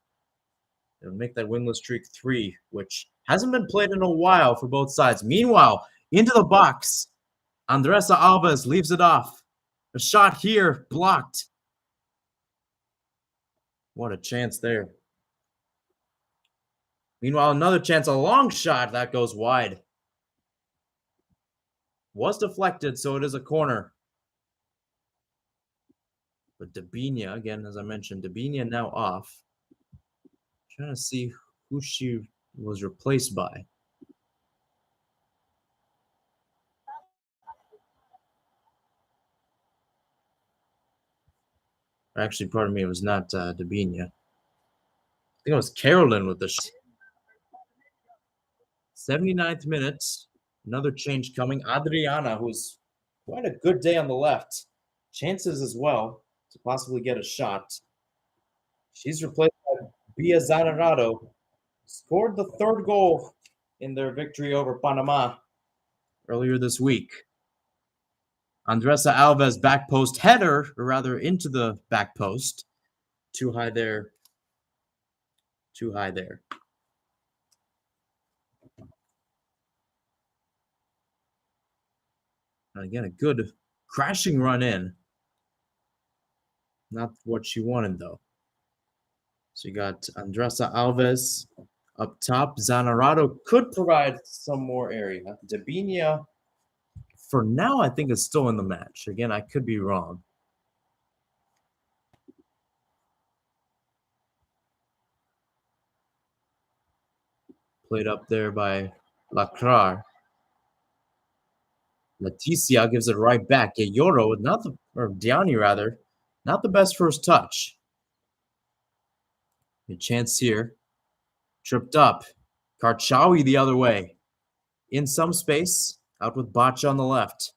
They'll make that winless streak 3, which hasn't been played in a while for both sides. Meanwhile, into the box, Andressa Alves leaves it off. A shot here, blocked. What a chance there. Meanwhile, another chance, a long shot. That goes wide. Was deflected, so it is a corner. But Dabinia, again, as I mentioned, Dabinia now off. Trying to see who she was replaced by. Actually, pardon me, it was not Dabinia. I think it was Carolyn with the 79th minute. Another change coming. Adriana, who's quite a good day on the left. Chances as well to possibly get a shot. She's replaced by Bia Zanarado. Scored the 3rd goal in their victory over Panama earlier this week. Andressa Alves back post header, or rather into the back post. Too high there. Too high there. And again, a good crashing run in. Not what she wanted, though. So you got Andressa Alves up top. Zanarado could provide some more area. Dabinia for now, I think is still in the match. Again, I could be wrong. Played up there by Lacrar. Leticia gives it right back. Yoro, or Diani rather, not the best first touch. A chance here. Tripped up. Karchawi the other way. In some space. Out with Bacha on the left.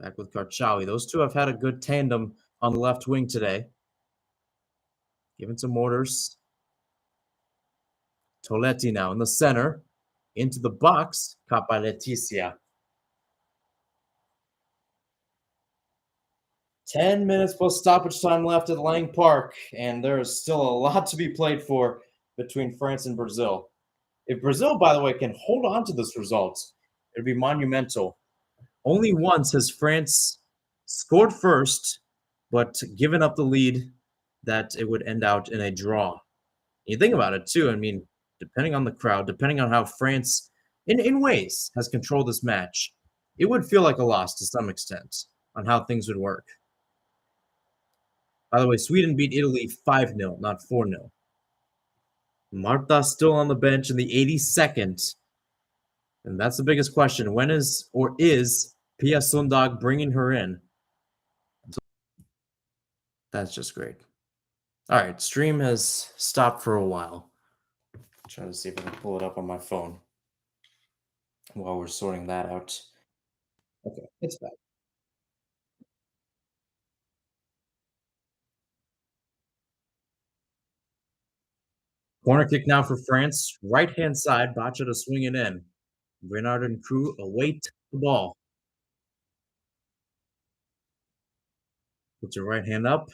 Back with Karchawi. Those two have had a good tandem on the left wing today. Giving some orders. Toletti now in the center. Into the box. Caught by Leticia. 10 minutes plus stoppage time left at Lang Park, and there is still a lot to be played for between France and Brazil. If Brazil, by the way, can hold on to this result, it would be monumental. Only once has France scored first, but given up the lead that it would end out in a draw. You think about it, too. I mean, depending on the crowd, depending on how France, in ways, has controlled this match, it would feel like a loss to some extent on how things would work. By the way, Sweden beat Italy 5-0, not 4-0. Marta still on the bench in the 82nd. And that's the biggest question. When is Pia Sundhage bringing her in? That's just great. All right, stream has stopped for a while. Trying to see if I can pull it up on my phone while we're sorting that out. Okay, it's back. Corner kick now for France. Right-hand side, Bacha to swing it in. Renard and crew await the ball. Puts her right hand up.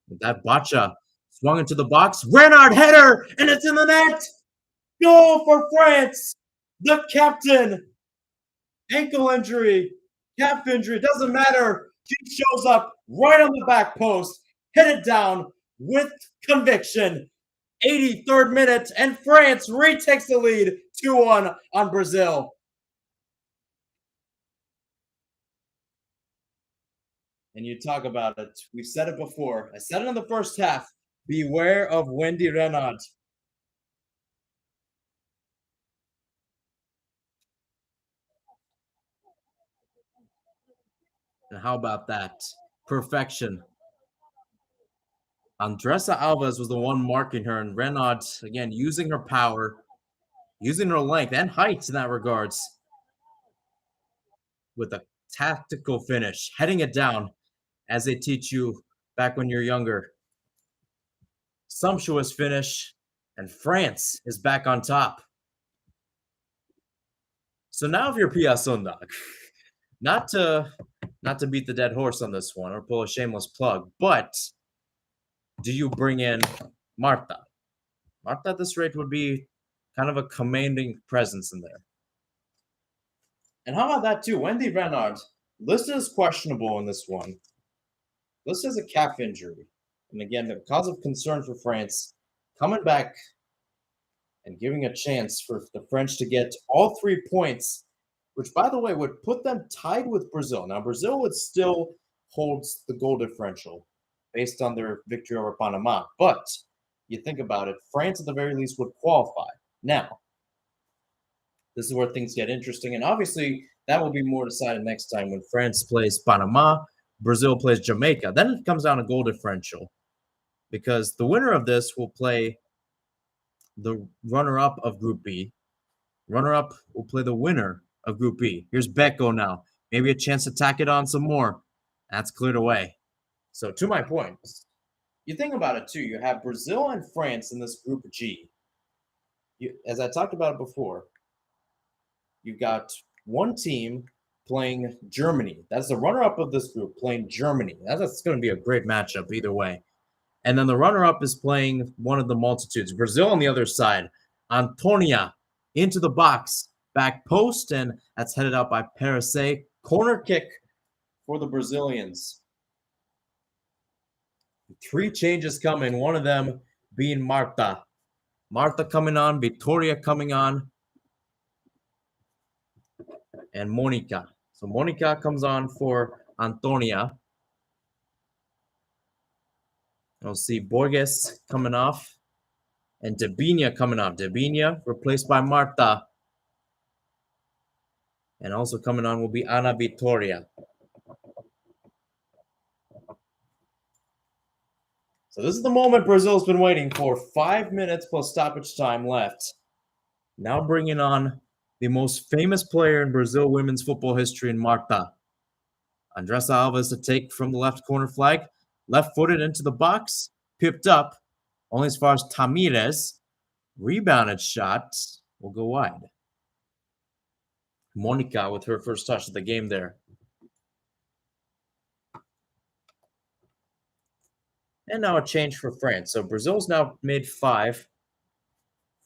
With that, Bacha swung into the box. Renard header, and it's in the net. Goal for France. The captain. Ankle injury, calf injury, doesn't matter. He shows up right on the back post, hit it down with conviction. 83rd minute, and France retakes the lead 2-1 on Brazil. And you talk about it. We've said it before. I said it in the first half. Beware of Wendy Renard. And how about that? Perfection. Andressa Alves was the one marking her, and Renard, again, using her power, using her length and height in that regards, with a tactical finish, heading it down, as they teach you back when you're younger. Sumptuous finish, and France is back on top. So now if you're Pia Sundhage, not to beat the dead horse on this one or pull a shameless plug, but do you bring in Marta? Marta at this rate would be kind of a commanding presence in there. And how about that too? Wendy Renard, listed as questionable in this one. Listed as a calf injury. And again, the cause of concern for France, coming back and giving a chance for the French to get all 3 points, which, by the way, would put them tied with Brazil. Now, Brazil would still hold the goal differential based on their victory over Panama. But you think about it, France at the very least would qualify. Now, this is where things get interesting. And obviously, that will be more decided next time when France plays Panama, Brazil plays Jamaica. Then it comes down to goal differential, because the winner of this will play the runner-up of Group B. Runner-up will play the winner of Group B. Here's Beko now. Maybe a chance to tack it on some more. That's cleared away. So to my point, you think about it too. You have Brazil and France in this Group G. As I talked about it before, you've got one team playing Germany. That's the runner-up of this group, playing Germany. That's going to be a great matchup either way. And then the runner-up is playing one of the multitudes. Brazil on the other side. Antonia into the box. Back post, and that's headed out by Perisset. Corner kick for the Brazilians. 3 changes coming, one of them being Marta. Marta coming on, Victoria coming on. and Monica. So Monica comes on for Antonia. We'll see Borges coming off and Dabinia coming off. Dabinia replaced by Marta. And also coming on will be Ana Vitoria. So this is the moment Brazil's been waiting for. 5 minutes plus stoppage time left. Now bringing on the most famous player in Brazil women's football history in Marta. Andressa Alves to take from the left corner flag. Left-footed into the box. Pipped up. Only as far as Tamires. Rebounded shot. Will go wide. Monica with her first touch of the game there. And now a change for France. So Brazil's now made 5.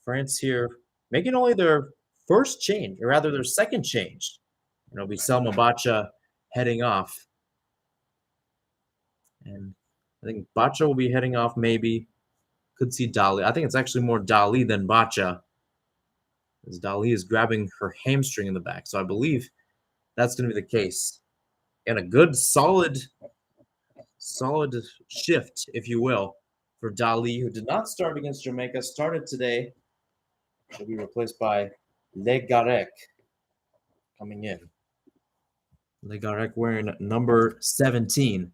France here making only their first change, or rather their second change. And it'll be Selma Bacha heading off. And I think Bacha will be heading off maybe. Could see Dali. I think it's actually more Dali than Bacha. As Dali is grabbing her hamstring in the back. So I believe that's going to be the case. And a good, solid shift, if you will, for Dali, who did not start against Jamaica, started today. Will be replaced by Legarec coming in. Legarec wearing number 17.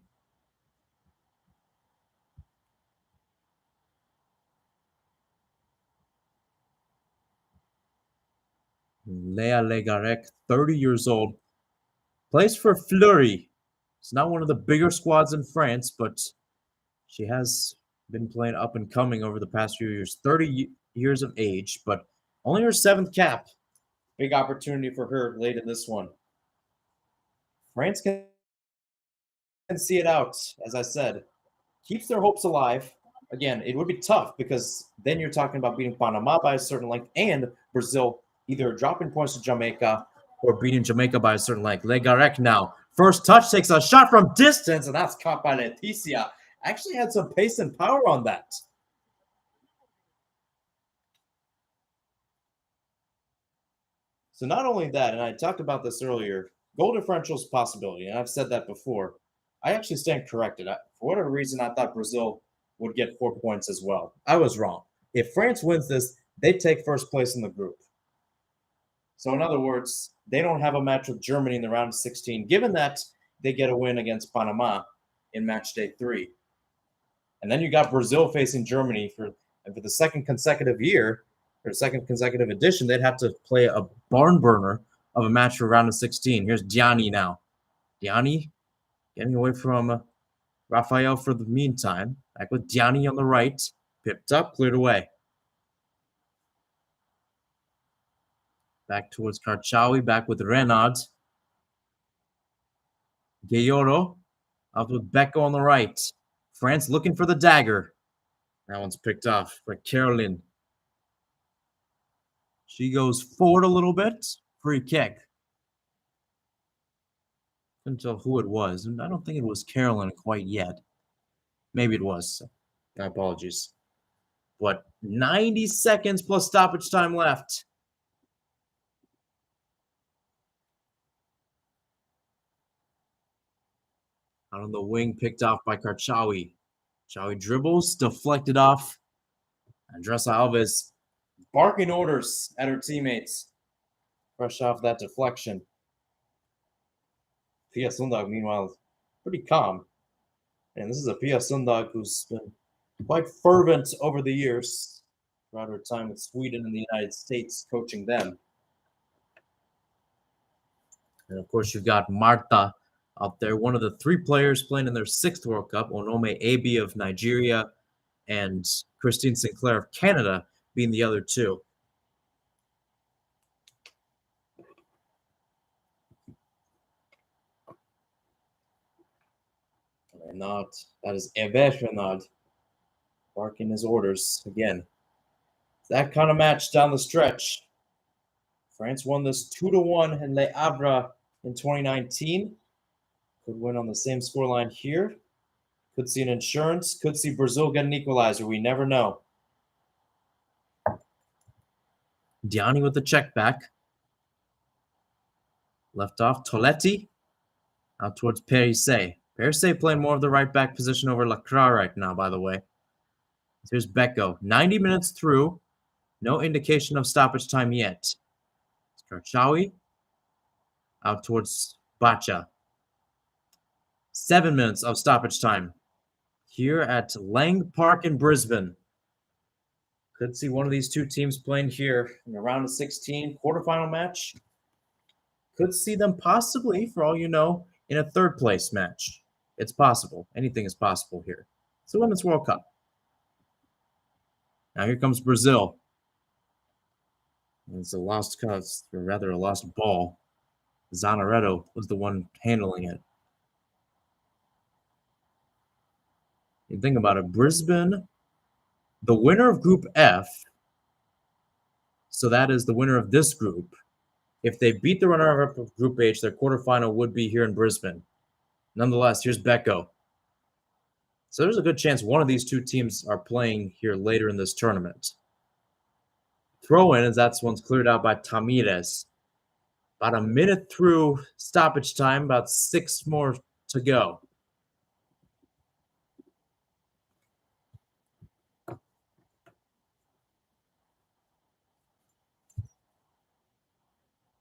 Lea Legarec, 30 years old, plays for Fleury. It's not one of the bigger squads in France, but she has been playing up and coming over the past few years. 30 years of age, but only her 7th cap. Big opportunity for her late in this one. France can see it out, as I said. Keeps their hopes alive. Again, it would be tough because then you're talking about beating Panama by a certain length and Brazil either dropping points to Jamaica or beating Jamaica by a certain length. Legarec now. First touch takes a shot from distance, and that's caught by Leticia. Actually had some pace and power on that. So not only that, and I talked about this earlier, goal differential is a possibility, and I've said that before. I actually stand corrected. For whatever reason, I thought Brazil would get 4 points as well. I was wrong. If France wins this, they take first place in the group. So in other words, they don't have a match with Germany in the round of 16, given that they get a win against Panama in match day 3. And then you got Brazil facing Germany for the second consecutive year, or second consecutive edition. They'd have to play a barn burner of a match for round of 16. Here's Diani now. Diani getting away from Rafael for the meantime. Back with Diani on the right. Pipped up, cleared away. Back towards Karchawi, back with Renaud. Gayoro out with Becco on the right. France looking for the dagger. That one's picked off by Caroline. She goes forward a little bit. Free kick. Couldn't tell who it was. I don't think it was Caroline quite yet. Maybe it was. My apologies. But 90 seconds plus stoppage time left. Out on the wing, picked off by Karchawi. Karchawi dribbles, deflected off. Andressa Alves barking orders at her teammates. Fresh off that deflection. Pia Sundhage, meanwhile, pretty calm. And this is a Pia Sundhage who's been quite fervent over the years throughout her time with Sweden and the United States, coaching them. And of course, you've got Marta out there, one of the 3 players playing in their 6th World Cup, Onome Abi of Nigeria and Christine Sinclair of Canada being the other 2. Renaud, that is Hervé Renaud, barking his orders again. That kind of match down the stretch. France won this 2-1 in Le Havre in 2019. Could win on the same scoreline here. Could see an insurance. Could see Brazil get an equalizer. We never know. Diani with the check back. Left off, Toletti. Out towards Perisset. Perisset playing more of the right back position over Lacroix right now, by the way. Here's Beko. 90 minutes through. No indication of stoppage time yet. Karchawi. Out towards Bacha. 7 minutes of stoppage time. Here at Lang Park in Brisbane. Could see one of these two teams playing here in a round of 16 quarterfinal match. Could see them possibly, for all you know, in a third place match. It's possible. Anything is possible here. It's the Women's World Cup. Now here comes Brazil. It's a lost cause, or rather a lost ball. Zanaretto was the one handling it. You think about it, Brisbane, the winner of Group F, so that is the winner of this group. If they beat the runner-up of Group H, their quarterfinal would be here in Brisbane. Nonetheless, here's Beko. So there's a good chance one of these two teams are playing here later in this tournament. Throw-in, as that one's cleared out by Tamires. About a minute through stoppage time, about 6 more to go.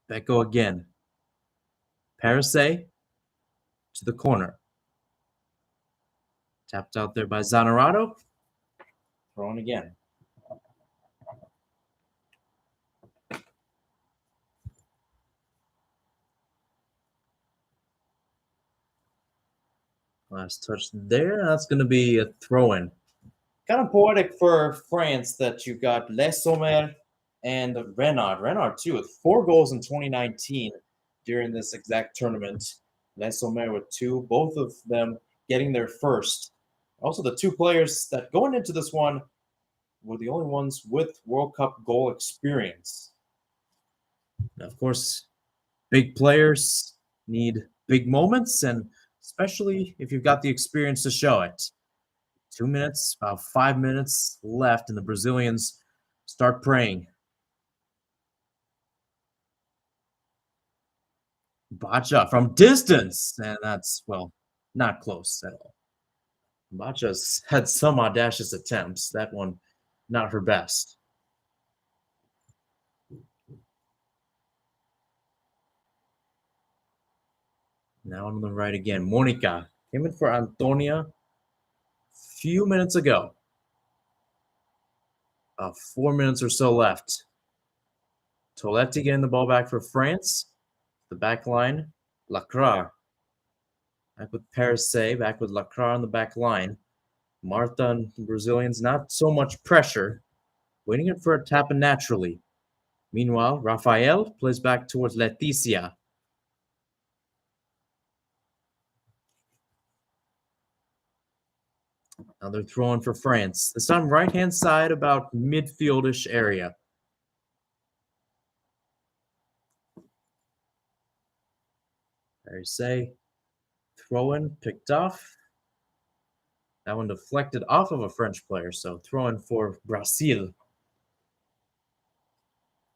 Beko again. Perisset to the corner. Tapped out there by Zanerato. Thrown again. Last touch there. That's going to be a throw-in. Kind of poetic for France that you've got Les Sommer and Renard. Renard, too, with 4 goals in 2019 during this exact tournament. Les Sommer with 2, both of them getting their first. Also, the 2 players that going into this one were the only ones with World Cup goal experience. Now, of course, big players need big moments, and especially if you've got the experience to show it. 2 minutes, about 5 minutes left, and the Brazilians start praying. Bacha from distance, and that's, well, not close at all. Bacha's had some audacious attempts. That one, not her best. Now on the right again. Monica came in for Antonia few minutes ago. 4 minutes or so left. Toletti getting the ball back for France. The back line, Lacroix. Back with Perisset, back with Lacroix on the back line. Martha and the Brazilians, not so much pressure. Waiting it for it to happen naturally. Meanwhile, Rafael plays back towards Leticia. Now they're throwing for France. This time right-hand side, about midfieldish area. Perisset, throw-in, picked off. That one deflected off of a French player, so throw-in for Brazil.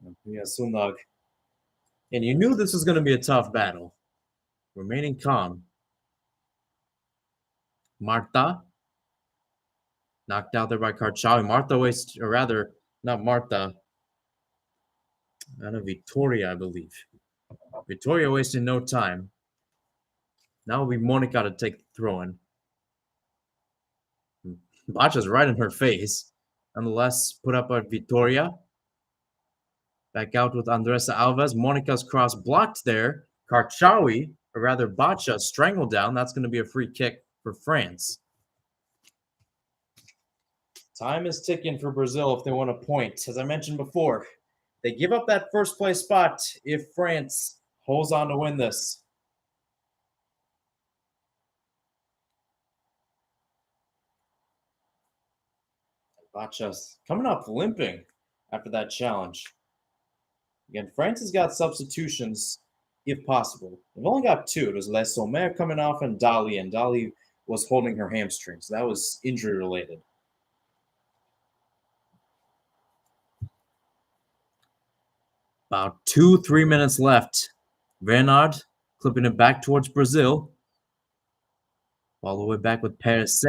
And you knew this was going to be a tough battle. Remaining calm. Marta. Knocked out there by Karchawi. Marta wastes, or rather, not Marta. Out of Victoria, I believe. Victoria wasted no time. Now will be Monica to take the throw-in. Bacha's right in her face. Nonetheless, put up by Victoria. Back out with Andressa Alves. Monica's cross blocked there. Karchawi, or rather Bacha, strangled down. That's going to be a free kick for France. Time is ticking for Brazil if they want a point. As I mentioned before, they give up that first place spot if France holds on to win this. Bacha's coming up limping after that challenge. Again, France has got substitutions if possible. They've only got 2. It was Les Sommer coming off and Dali was holding her hamstring. So that was injury related. About 2-3 minutes left Renard clipping it back towards Brazil. All the way back with Paris.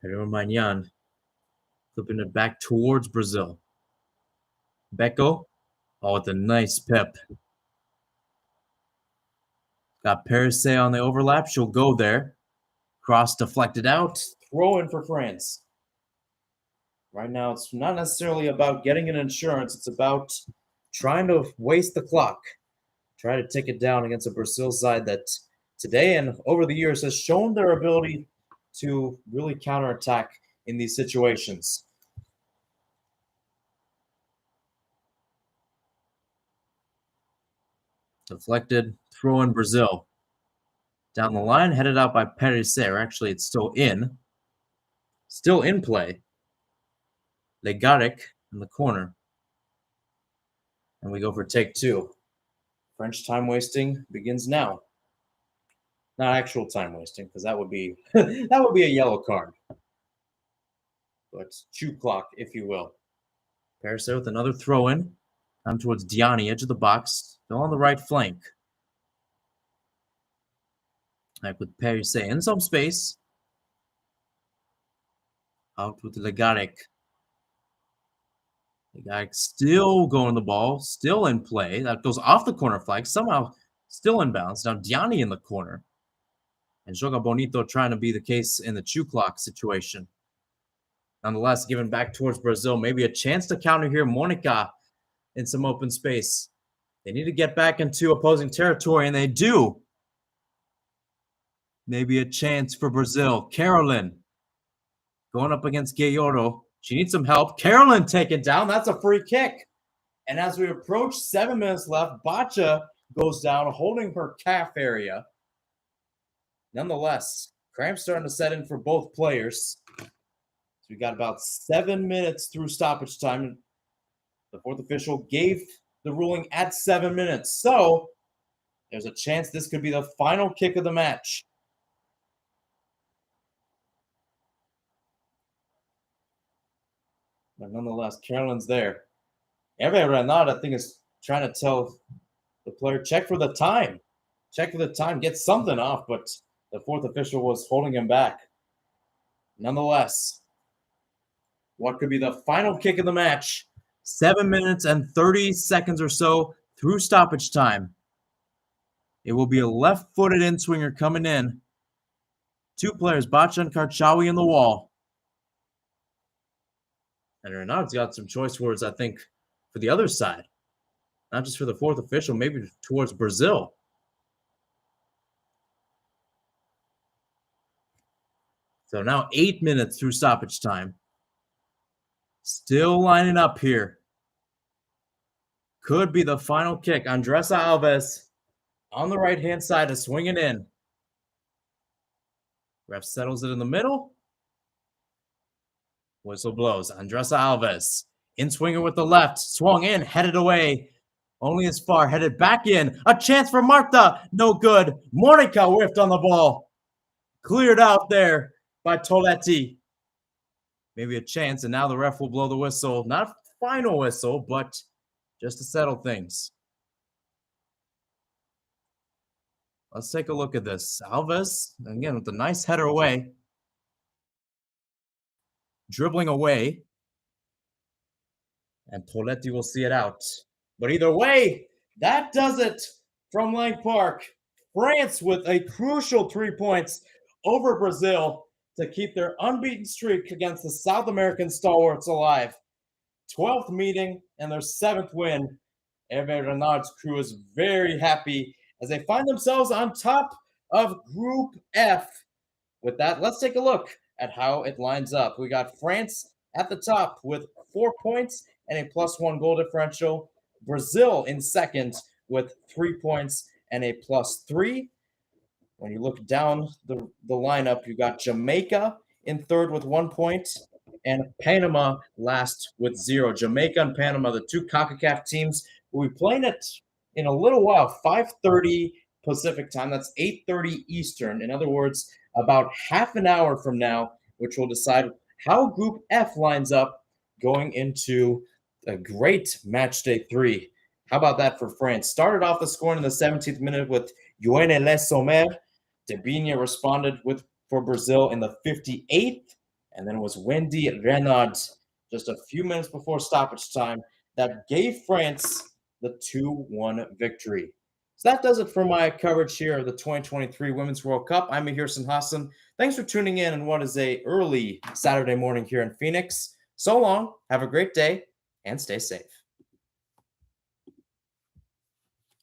Pedro Magnan flipping it back towards Brazil. Beko. Oh, with a nice pip. Got Paris on the overlap. She'll go there. Cross deflected out. Throw in for France. Right now, it's not necessarily about getting an insurance. It's about trying to waste the clock. Try to take it down against a Brazil side that today and over the years has shown their ability to really counterattack in these situations. Deflected, throw in Brazil. Down the line, headed out by Paris. Or actually, it's still in. Still in play. Legaric in the corner. And we go for take two. French time wasting begins now. Not actual time wasting, because that would be a yellow card. But chew clock, if you will. Paris with another throw in. Down towards Diani, edge of the box. Still on the right flank. Back with Paris in some space. Out with Legaric. Legaric still going the ball, still in play. That goes off the corner flag, somehow still in bounds. Now Diani in the corner. And Joga Bonito trying to be the case in the chew clock situation. Nonetheless, given back towards Brazil, maybe a chance to counter here. Monica in some open space. They need to get back into opposing territory, and they do. Maybe a chance for Brazil. Carolyn going up against Gayoro. She needs some help. Carolyn taken down. That's a free kick. And as we approach 7 minutes left, Bacha goes down, holding her calf area. Nonetheless, cramps starting to set in for both players. So we got about 7 minutes through stoppage time. The fourth official gave the ruling at 7 minutes. So there's a chance this could be the final kick of the match. But nonetheless, Carolyn's there. Hervé Renard, I think, is trying to tell the player, check for the time. Check for the time. Get something off. But the fourth official was holding him back. Nonetheless, what could be the final kick of the match? 7 minutes and 30 seconds or so through stoppage time. It will be a left-footed in-swinger coming in. Two players, Bacha and Karchawi, in the wall. And Renard's got some choice words, I think, for the other side. Not just for the fourth official, maybe towards Brazil. So now 8 minutes through stoppage time. Still lining up here. Could be the final kick. Andressa Alves on the right-hand side is swinging in. Ref settles it in the middle. Whistle blows. Andressa Alves in swinger with the left. Swung in, headed away. Only as far, headed back in. A chance for Marta. No good. Monica whiffed on the ball. Cleared out there by Toletti. Maybe a chance, and now the ref will blow the whistle. Not a final whistle, but just to settle things. Let's take a look at this. Alves, again, with a nice header away. Dribbling away. And Toletti will see it out. But either way, that does it from Lang Park. France with a crucial 3 points over Brazil to keep their unbeaten streak against the South American stalwarts alive. 12th meeting and their 7th win. Hervé Renard's crew is very happy as they find themselves on top of Group F. With that, let's take a look at how it lines up. We got France at the top with 4 points and a +1 goal differential. Brazil in second with 3 points and a +3. When you look down the lineup, you got Jamaica in third with 1 point and Panama last with 0. Jamaica and Panama, the two CONCACAF teams, will be playing it in a little while, 5:30 Pacific time. That's 8:30 Eastern. In other words, about half an hour from now, which will decide how Group F lines up going into a great match day 3. How about that for France? Started off the score in the 17th minute with Yoann Le Sommer. Debinha responded with for Brazil in the 58th, and then it was Wendy Renard just a few minutes before stoppage time that gave France the 2-1 victory. So that does it for my coverage here of the 2023 Women's World Cup. I'm Mihir Sinhasan. Thanks for tuning in on what is a early Saturday morning here in Phoenix. So long, have a great day, and stay safe.